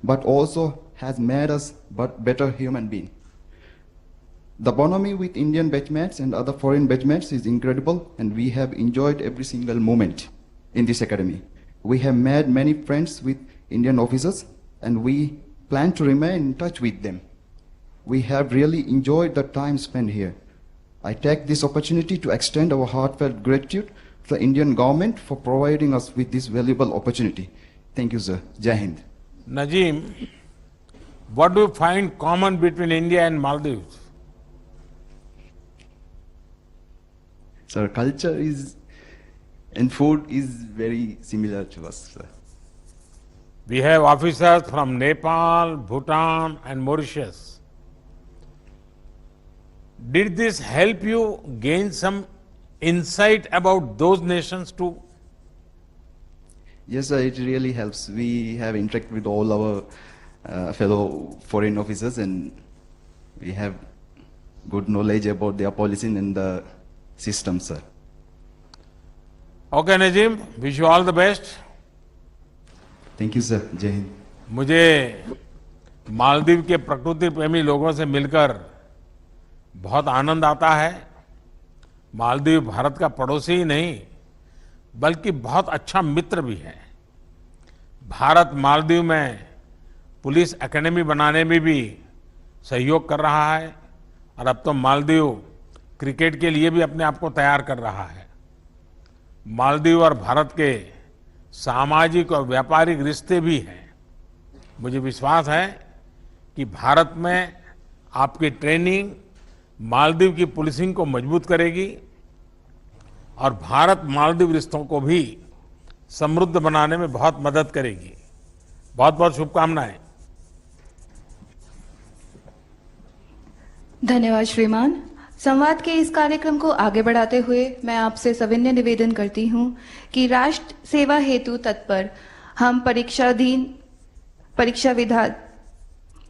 but also has made us better human beings. The bonhomie with Indian batchmates and other foreign batchmates is incredible, and we have enjoyed every single moment in this academy. We have made many friends with Indian officers, and we plan to remain in touch with them. We have really enjoyed the time spent here. I take this opportunity to extend our heartfelt gratitude to the Indian government for providing us with this valuable opportunity. Thank you, sir. Jai Hind. Najeem, what do you find common between India and Maldives? Sir, culture is and food is very similar to us, sir. We have officers from Nepal, Bhutan and Mauritius. Did this help you gain some insight about those nations too? Yes, sir, it really helps. We have interacted with all our fellow foreign officers, and we have good knowledge about their policy and the system, sir. Okay, Najeem, wish you all the best. Thank you, sir. Jai Hind. मुझे मालदीव के प्रकृति प्रेमी लोगों से मिलकर बहुत आनंद आता है। मालदीव भारत का पड़ोसी ही नहीं बल्कि बहुत अच्छा मित्र भी है। भारत मालदीव में पुलिस एकेडमी बनाने में भी सहयोग कर रहा है और अब तो मालदीव क्रिकेट के लिए भी अपने आप को तैयार कर रहा है। मालदीव और भारत के सामाजिक और व्यापारिक रिश्ते भी हैं। मुझे विश्वास है कि भारत में आपकी ट्रेनिंग मालदीव की पुलिसिंग को मजबूत करेगी और भारत मालदीव रिश्तों को भी समृद्ध बनाने में बहुत मदद करेगी। बहुत बहुत शुभकामनाएं। धन्यवाद श्रीमान। संवाद के इस कार्यक्रम को आगे बढ़ाते हुए मैं आपसे सविनय निवेदन करती हूं कि राष्ट्र सेवा हेतु तत्पर हम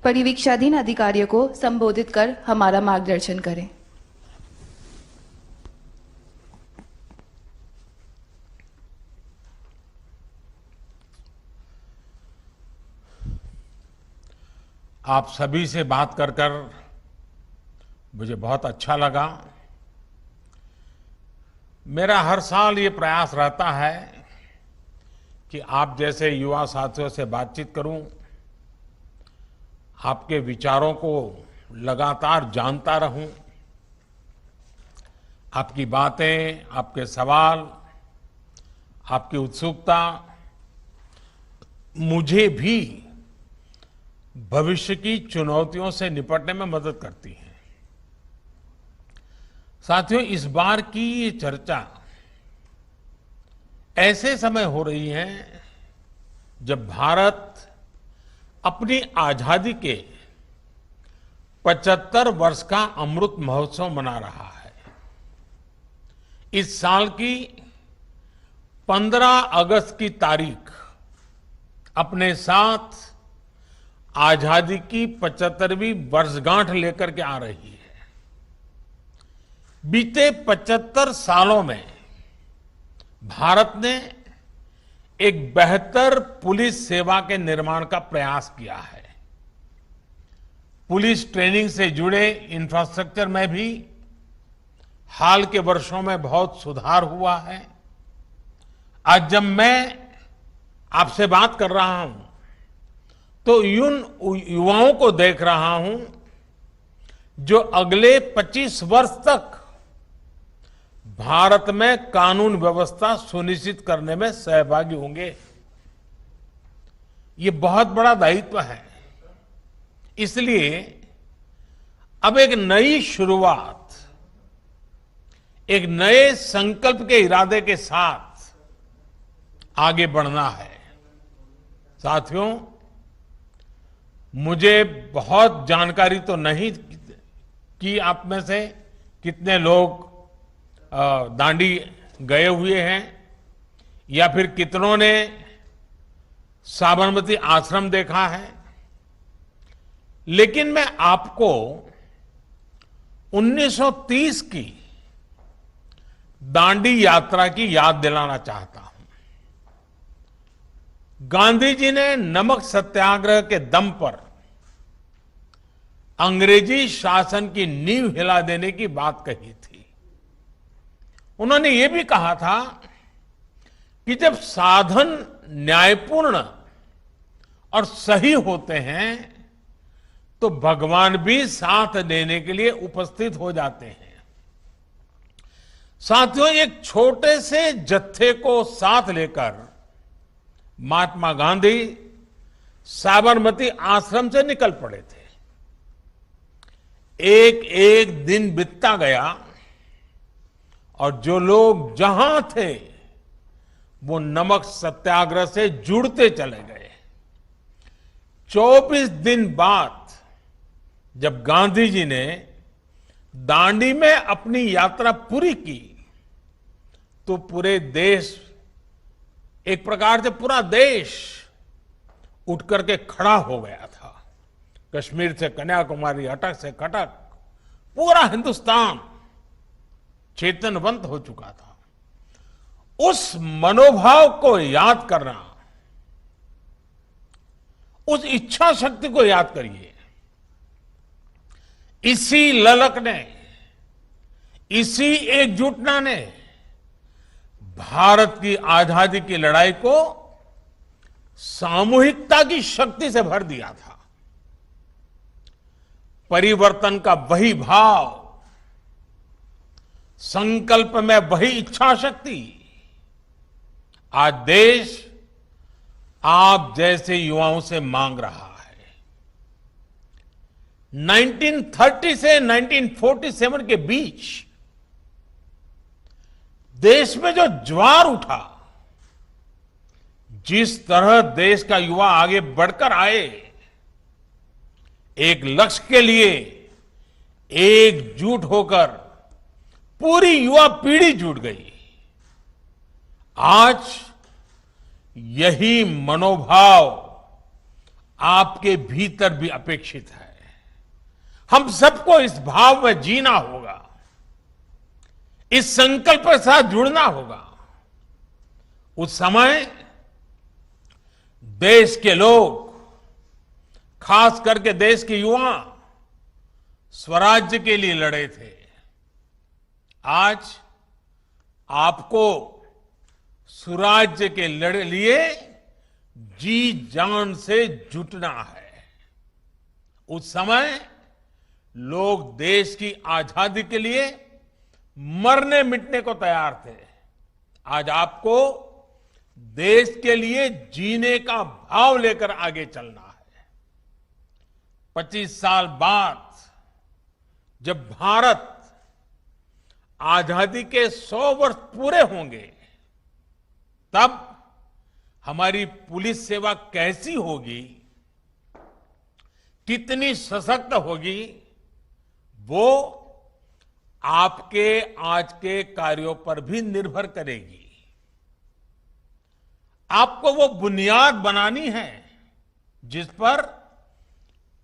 परिवीक्षाधीन अधिकारियों को संबोधित कर हमारा मार्गदर्शन करें। आप सभी से बात कर मुझे बहुत अच्छा लगा। मेरा हर साल ये प्रयास रहता है कि आप जैसे युवा साथियों से बातचीत करूं, आपके विचारों को लगातार जानता रहूं, आपकी बातें, आपके सवाल, आपकी उत्सुकता मुझे भी भविष्य की चुनौतियों से निपटने में मदद करती है। साथियों, इस बार की ये चर्चा ऐसे समय हो रही है जब भारत अपनी आजादी के 75 वर्ष का अमृत महोत्सव मना रहा है। इस साल की 15 अगस्त की तारीख अपने साथ आजादी की 75वीं वर्षगांठ लेकर के आ रही है। बीते 75 सालों में भारत ने एक बेहतर पुलिस सेवा के निर्माण का प्रयास किया है। पुलिस ट्रेनिंग से जुड़े इंफ्रास्ट्रक्चर में भी हाल के वर्षों में बहुत सुधार हुआ है। आज जब मैं आपसे बात कर रहा हूं तो उन युवाओं को देख रहा हूं जो अगले 25 वर्ष तक भारत में कानून व्यवस्था सुनिश्चित करने में सहभागी होंगे। ये बहुत बड़ा दायित्व है। इसलिए अब एक नई शुरुआत, एक नए संकल्प के इरादे के साथ आगे बढ़ना है। साथियों, मुझे बहुत जानकारी तो नहीं कि आप में से कितने लोग दांडी गए हुए हैं या फिर कितनों ने साबरमती आश्रम देखा है, लेकिन मैं आपको 1930 की दांडी यात्रा की याद दिलाना चाहता हूं। गांधी जी ने नमक सत्याग्रह के दम पर अंग्रेजी शासन की नींव हिला देने की बात कही थी। उन्होंने ये भी कहा था कि जब साधन न्यायपूर्ण और सही होते हैं तो भगवान भी साथ देने के लिए उपस्थित हो जाते हैं। साथियों, एक छोटे से जत्थे को साथ लेकर महात्मा गांधी साबरमती आश्रम से निकल पड़े थे। एक एक दिन बीतता गया और जो लोग जहां थे वो नमक सत्याग्रह से जुड़ते चले गए। 24 दिन बाद जब गांधी जी ने दांडी में अपनी यात्रा पूरी की तो पूरे देश, एक प्रकार से पूरा देश उठ करके खड़ा हो गया था। कश्मीर से कन्याकुमारी, अटक से कटक, पूरा हिंदुस्तान चेतनवंत हो चुका था। उस मनोभाव को याद करना, उस इच्छा शक्ति को याद करिए। इसी ललक ने, इसी एकजुटता ने भारत की आजादी की लड़ाई को सामूहिकता की शक्ति से भर दिया था। परिवर्तन का वही भाव, संकल्प में वही इच्छा शक्ति आज देश आप जैसे युवाओं से मांग रहा है। 1930 से 1947 के बीच देश में जो ज्वार उठा, जिस तरह देश का युवा आगे बढ़कर आए, एक लक्ष्य के लिए एकजुट होकर पूरी युवा पीढ़ी जुट गई। आज यही मनोभाव आपके भीतर भी अपेक्षित है। हम सबको इस भाव में जीना होगा, इस संकल्प के साथ जुड़ना होगा। उस समय देश के लोग, खास करके देश के युवा, स्वराज्य के लिए लड़े थे। आज आपको सुराज्य के लिए जी जान से जुटना है। उस समय लोग देश की आजादी के लिए मरने मिटने को तैयार थे। आज आपको देश के लिए जीने का भाव लेकर आगे चलना है। 25 साल बाद जब भारत आजादी के 100 वर्ष पूरे होंगे, तब हमारी पुलिस सेवा कैसी होगी, कितनी सशक्त होगी, वो आपके आज के कार्यों पर भी निर्भर करेगी। आपको वो बुनियाद बनानी है जिस पर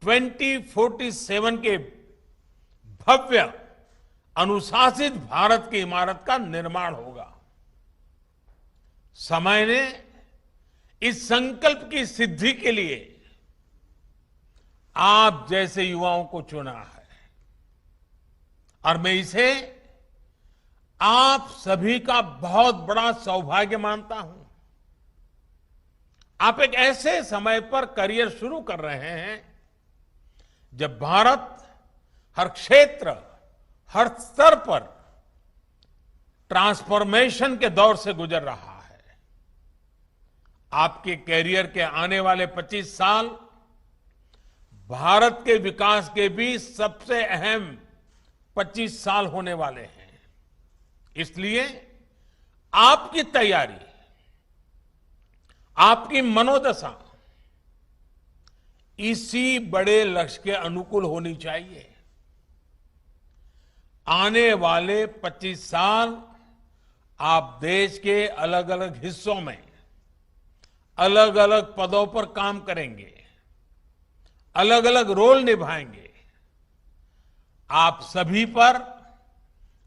2047 के भव्य अनुशासित भारत की इमारत का निर्माण होगा। समय ने इस संकल्प की सिद्धि के लिए आप जैसे युवाओं को चुना है और मैं इसे आप सभी का बहुत बड़ा सौभाग्य मानता हूं। आप एक ऐसे समय पर करियर शुरू कर रहे हैं जब भारत हर क्षेत्र, हर स्तर पर ट्रांसफॉर्मेशन के दौर से गुजर रहा है। आपके कैरियर के आने वाले 25 साल भारत के विकास के भी सबसे अहम 25 साल होने वाले हैं। इसलिए आपकी तैयारी, आपकी मनोदशा इसी बड़े लक्ष्य के अनुकूल होनी चाहिए। आने वाले 25 साल आप देश के अलग अलग हिस्सों में अलग अलग पदों पर काम करेंगे, अलग अलग रोल निभाएंगे। आप सभी पर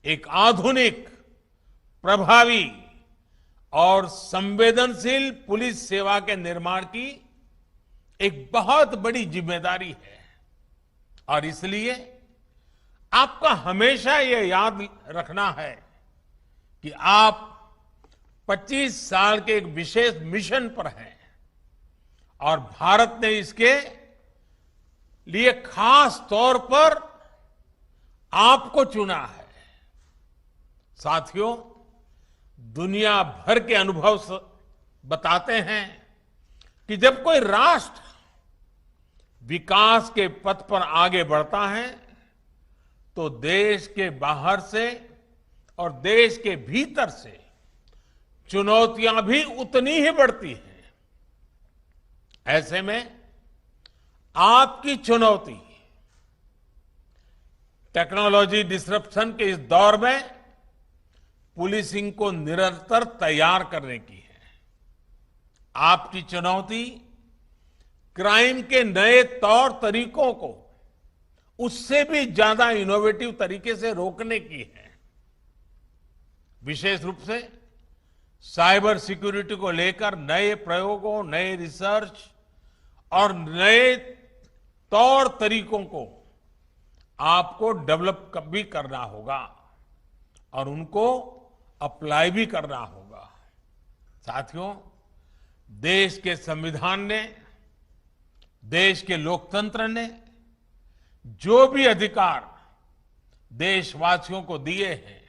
एक आधुनिक, प्रभावी और संवेदनशील पुलिस सेवा के निर्माण की एक बहुत बड़ी जिम्मेदारी है और इसलिए आपका हमेशा ये याद रखना है कि आप 25 साल के एक विशेष मिशन पर हैं और भारत ने इसके लिए खास तौर पर आपको चुना है। साथियों, दुनिया भर के अनुभव बताते हैं कि जब कोई राष्ट्र विकास के पथ पर आगे बढ़ता है तो देश के बाहर से और देश के भीतर से चुनौतियां भी उतनी ही बढ़ती हैं। ऐसे में आपकी चुनौती टेक्नोलॉजी डिसरप्शन के इस दौर में पुलिसिंग को निरंतर तैयार करने की है। आपकी चुनौती क्राइम के नए तौर तरीकों को उससे भी ज्यादा इनोवेटिव तरीके से रोकने की है। विशेष रूप से साइबर सिक्योरिटी को लेकर नए प्रयोगों, नए रिसर्च और नए तौर तरीकों को आपको डेवलप भी करना होगा और उनको अप्लाई भी करना होगा। साथियों, देश के संविधान ने, देश के लोकतंत्र ने जो भी अधिकार देशवासियों को दिए हैं,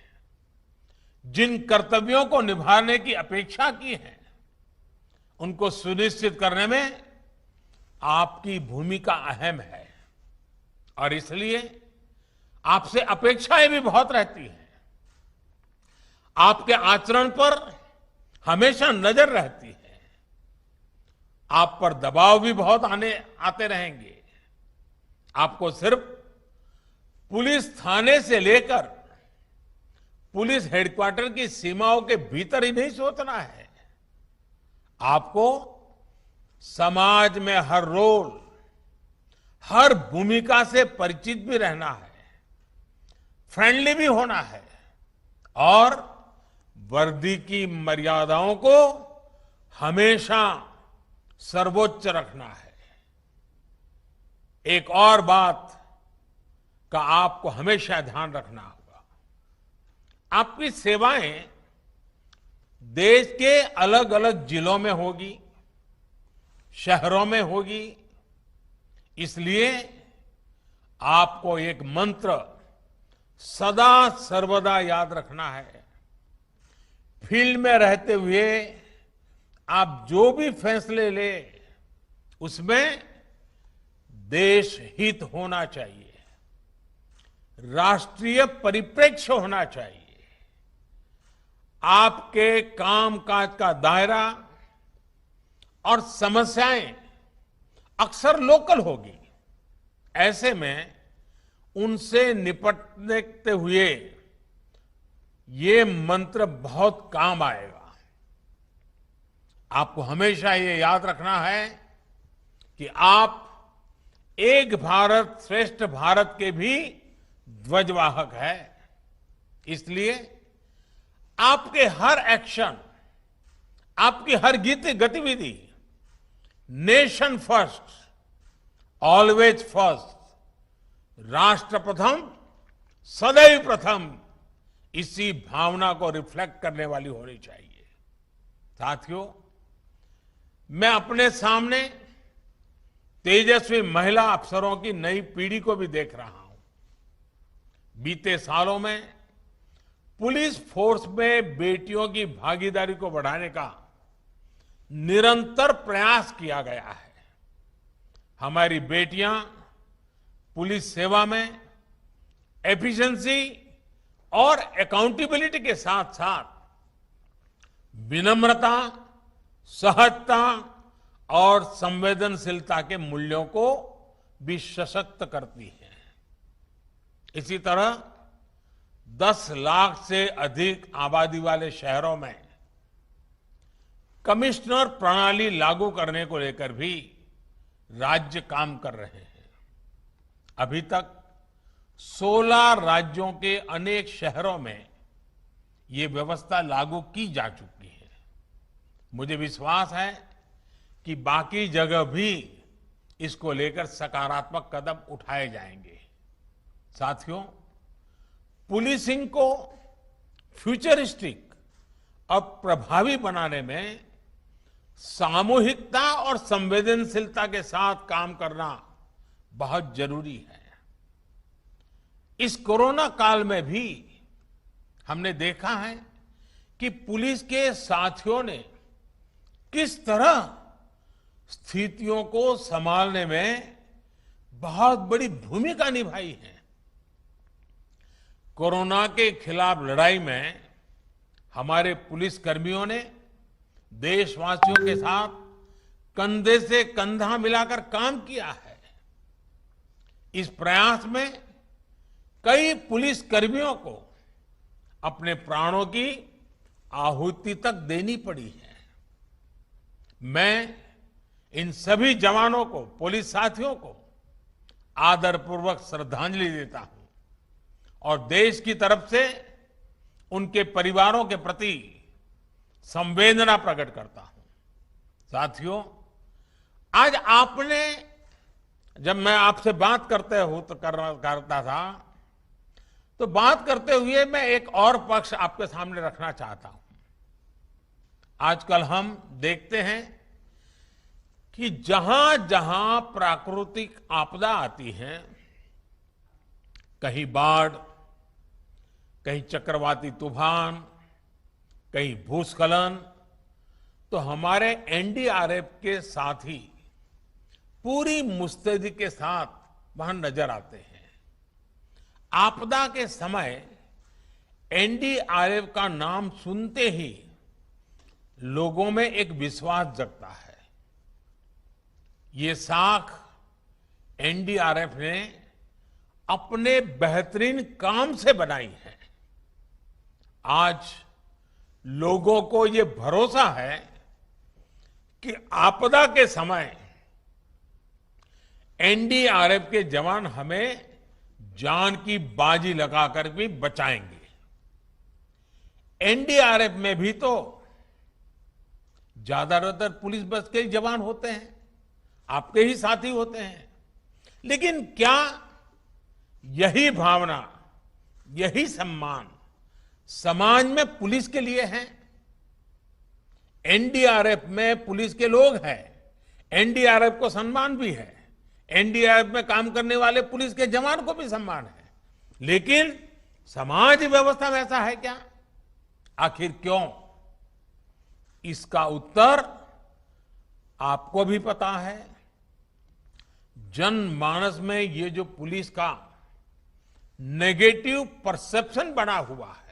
जिन कर्तव्यों को निभाने की अपेक्षा की है, उनको सुनिश्चित करने में आपकी भूमिका अहम है और इसलिए आपसे अपेक्षाएं भी बहुत रहती हैं। आपके आचरण पर हमेशा नजर रहती है। आप पर दबाव भी बहुत आते रहेंगे। आपको सिर्फ पुलिस थाने से लेकर पुलिस हेडक्वार्टर की सीमाओं के भीतर ही नहीं सोचना है। आपको समाज में हर रोल, हर भूमिका से परिचित भी रहना है, फ्रेंडली भी होना है और वर्दी की मर्यादाओं को हमेशा सर्वोच्च रखना है। एक और बात का आपको हमेशा ध्यान रखना होगा। आपकी सेवाएं देश के अलग अलग जिलों में होगी, शहरों में होगी। इसलिए आपको एक मंत्र सदा सर्वदा याद रखना है। फील्ड में रहते हुए आप जो भी फैसले ले उसमें देश हित होना चाहिए, राष्ट्रीय परिप्रेक्ष्य होना चाहिए। आपके कामकाज का दायरा और समस्याएं अक्सर लोकल होगी। ऐसे में उनसे निपटते हुए ये मंत्र बहुत काम आएगा। आपको हमेशा ये याद रखना है कि आप एक भारत श्रेष्ठ भारत के भी ध्वजवाहक है। इसलिए आपके हर एक्शन, आपकी हर गतिविधि नेशन फर्स्ट, ऑलवेज फर्स्ट, राष्ट्र प्रथम, सदैव प्रथम, इसी भावना को रिफ्लेक्ट करने वाली होनी चाहिए। साथियों, मैं अपने सामने तेजस्वी महिला अफसरों की नई पीढ़ी को भी देख रहा हूं। बीते सालों में पुलिस फोर्स में बेटियों की भागीदारी को बढ़ाने का निरंतर प्रयास किया गया है। हमारी बेटियां पुलिस सेवा में एफिशिएंसी और अकाउंटेबिलिटी के साथ साथ विनम्रता, सहजता और संवेदनशीलता के मूल्यों को भी सशक्त करती है। इसी तरह 10 लाख से अधिक आबादी वाले शहरों में कमिश्नर प्रणाली लागू करने को लेकर भी राज्य काम कर रहे हैं। अभी तक 16 राज्यों के अनेक शहरों में ये व्यवस्था लागू की जा चुकी है। मुझे विश्वास है कि बाकी जगह भी इसको लेकर सकारात्मक कदम उठाए जाएंगे। साथियों, पुलिसिंग को फ्यूचरिस्टिक और प्रभावी बनाने में सामूहिकता और संवेदनशीलता के साथ काम करना बहुत जरूरी है। इस कोरोना काल में भी हमने देखा है कि पुलिस के साथियों ने किस तरह स्थितियों को संभालने में बहुत बड़ी भूमिका निभाई है। कोरोना के खिलाफ लड़ाई में हमारे पुलिस कर्मियों ने देशवासियों के साथ कंधे से कंधा मिलाकर काम किया है। इस प्रयास में कई पुलिस कर्मियों को अपने प्राणों की आहुति तक देनी पड़ी है। मैं इन सभी जवानों को, पुलिस साथियों को आदरपूर्वक श्रद्धांजलि देता हूं और देश की तरफ से उनके परिवारों के प्रति संवेदना प्रकट करता हूं। साथियों, आज आपने, जब मैं आपसे बात करता था तो बात करते हुए मैं एक और पक्ष आपके सामने रखना चाहता हूं। आजकल हम देखते हैं कि जहां जहां प्राकृतिक आपदा आती है, कहीं बाढ़, कहीं चक्रवाती तूफान, कहीं भूस्खलन, तो हमारे एनडीआरएफ के साथी पूरी मुस्तैदी के साथ वहां नजर आते हैं। आपदा के समय एनडीआरएफ का नाम सुनते ही लोगों में एक विश्वास जगता है। ये साख एनडीआरएफ ने अपने बेहतरीन काम से बनाई है। आज लोगों को ये भरोसा है कि आपदा के समय एनडीआरएफ के जवान हमें जान की बाजी लगाकर भी बचाएंगे। एनडीआरएफ में भी तो ज्यादातर पुलिस बस के जवान होते हैं, आपके ही साथी होते हैं। लेकिन क्या यही भावना, यही सम्मान समाज में पुलिस के लिए है? एनडीआरएफ में पुलिस के लोग हैं, एनडीआरएफ को सम्मान भी है, एनडीआरएफ में काम करने वाले पुलिस के जवान को भी सम्मान है, लेकिन समाज व्यवस्था में ऐसा है क्या? आखिर क्यों? इसका उत्तर आपको भी पता है। जनमानस में ये जो पुलिस का नेगेटिव परसेप्शन बना हुआ है,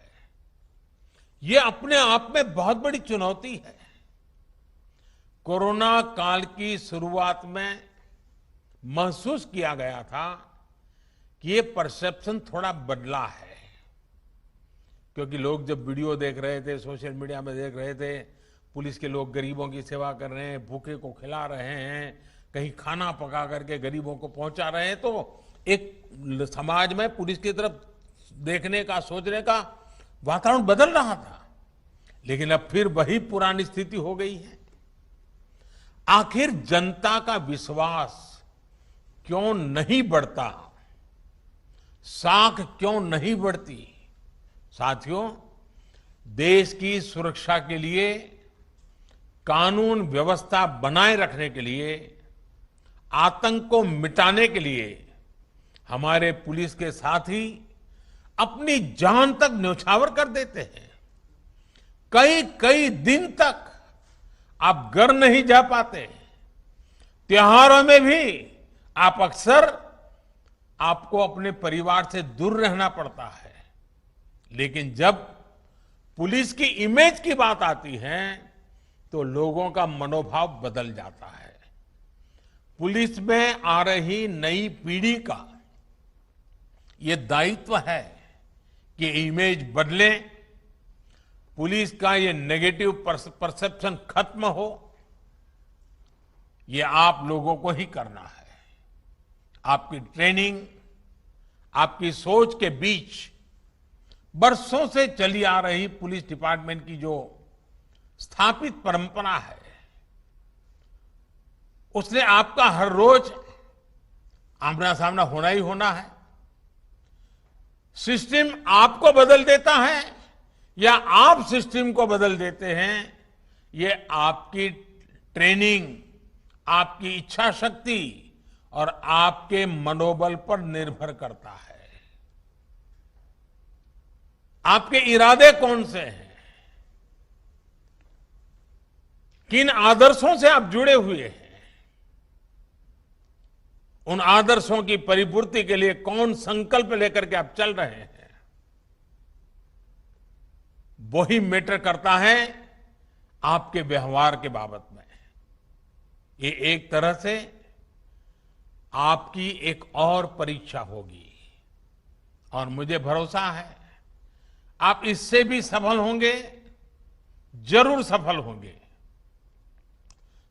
ये अपने आप में बहुत बड़ी चुनौती है। कोरोना काल की शुरुआत में महसूस किया गया था कि ये परसेप्शन थोड़ा बदला है, क्योंकि लोग जब वीडियो देख रहे थे, सोशल मीडिया में देख रहे थे, पुलिस के लोग गरीबों की सेवा कर रहे हैं, भूखे को खिला रहे हैं, कहीं खाना पका करके गरीबों को पहुंचा रहे हैं, तो एक समाज में पुलिस की तरफ देखने का, सोचने का वातावरण बदल रहा था। लेकिन अब फिर वही पुरानी स्थिति हो गई है। आखिर जनता का विश्वास क्यों नहीं बढ़ता, साख क्यों नहीं बढ़ती? साथियों, देश की सुरक्षा के लिए, कानून व्यवस्था बनाए रखने के लिए, आतंक को मिटाने के लिए हमारे पुलिस के साथी अपनी जान तक न्यौछावर कर देते हैं। कई कई दिन तक आप घर नहीं जा पाते। त्योहारों में भी आप अक्सर आपको अपने परिवार से दूर रहना पड़ता है। लेकिन जब पुलिस की इमेज की बात आती है तो लोगों का मनोभाव बदल जाता है। पुलिस में आ रही नई पीढ़ी का ये दायित्व है कि इमेज बदले, पुलिस का ये नेगेटिव परसेप्शन खत्म हो। ये आप लोगों को ही करना है। आपकी ट्रेनिंग, आपकी सोच के बीच बरसों से चली आ रही पुलिस डिपार्टमेंट की जो स्थापित परंपरा है, उसने आपका हर रोज आमना सामना होना ही होना है। सिस्टम आपको बदल देता है या आप सिस्टम को बदल देते हैं, ये आपकी ट्रेनिंग, आपकी इच्छा शक्ति और आपके मनोबल पर निर्भर करता है। आपके इरादे कौन से हैं, किन आदर्शों से आप जुड़े हुए हैं, उन आदर्शों की परिपूर्ति के लिए कौन संकल्प लेकर के आप चल रहे हैं, वही मैटर करता है आपके व्यवहार के बाबत में। ये एक तरह से आपकी एक और परीक्षा होगी और मुझे भरोसा है आप इससे भी सफल होंगे, जरूर सफल होंगे।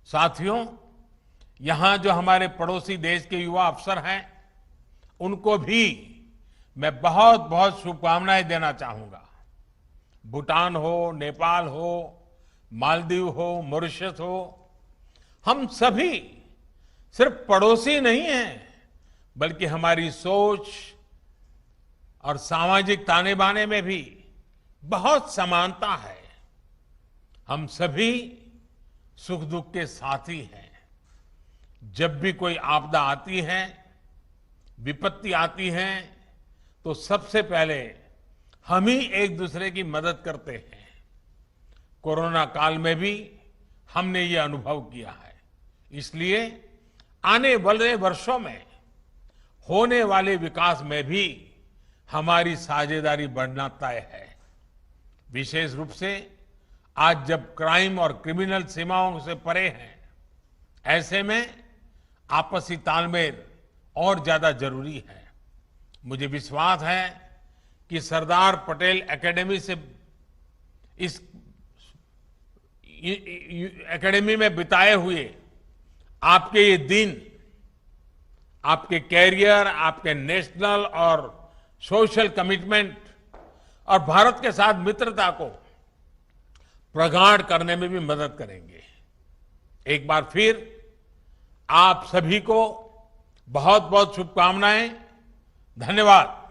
साथियों, यहां जो हमारे पड़ोसी देश के युवा अफसर हैं, उनको भी मैं बहुत बहुत शुभकामनाएं देना चाहूंगा। भूटान हो, नेपाल हो, मालदीव हो, मॉरिशस हो, हम सभी सिर्फ पड़ोसी नहीं हैं, बल्कि हमारी सोच और सामाजिक ताने बाने में भी बहुत समानता है। हम सभी सुख दुख के साथी हैं। जब भी कोई आपदा आती है, विपत्ति आती है, तो सबसे पहले हम ही एक दूसरे की मदद करते हैं। कोरोना काल में भी हमने ये अनुभव किया है। इसलिए आने वाले वर्षों में होने वाले विकास में भी हमारी साझेदारी बढ़ना तय है। विशेष रूप से आज जब क्राइम और क्रिमिनल सीमाओं से परे हैं, ऐसे में आपसी तालमेल और ज्यादा जरूरी है। मुझे विश्वास है कि सरदार पटेल एकेडमी से, इस एकेडमी में बिताए हुए आपके ये दिन आपके कैरियर, आपके नेशनल और सोशल कमिटमेंट और भारत के साथ मित्रता को प्रगाढ़ करने में भी मदद करेंगे। एक बार फिर आप सभी को बहुत बहुत शुभकामनाएं। धन्यवाद।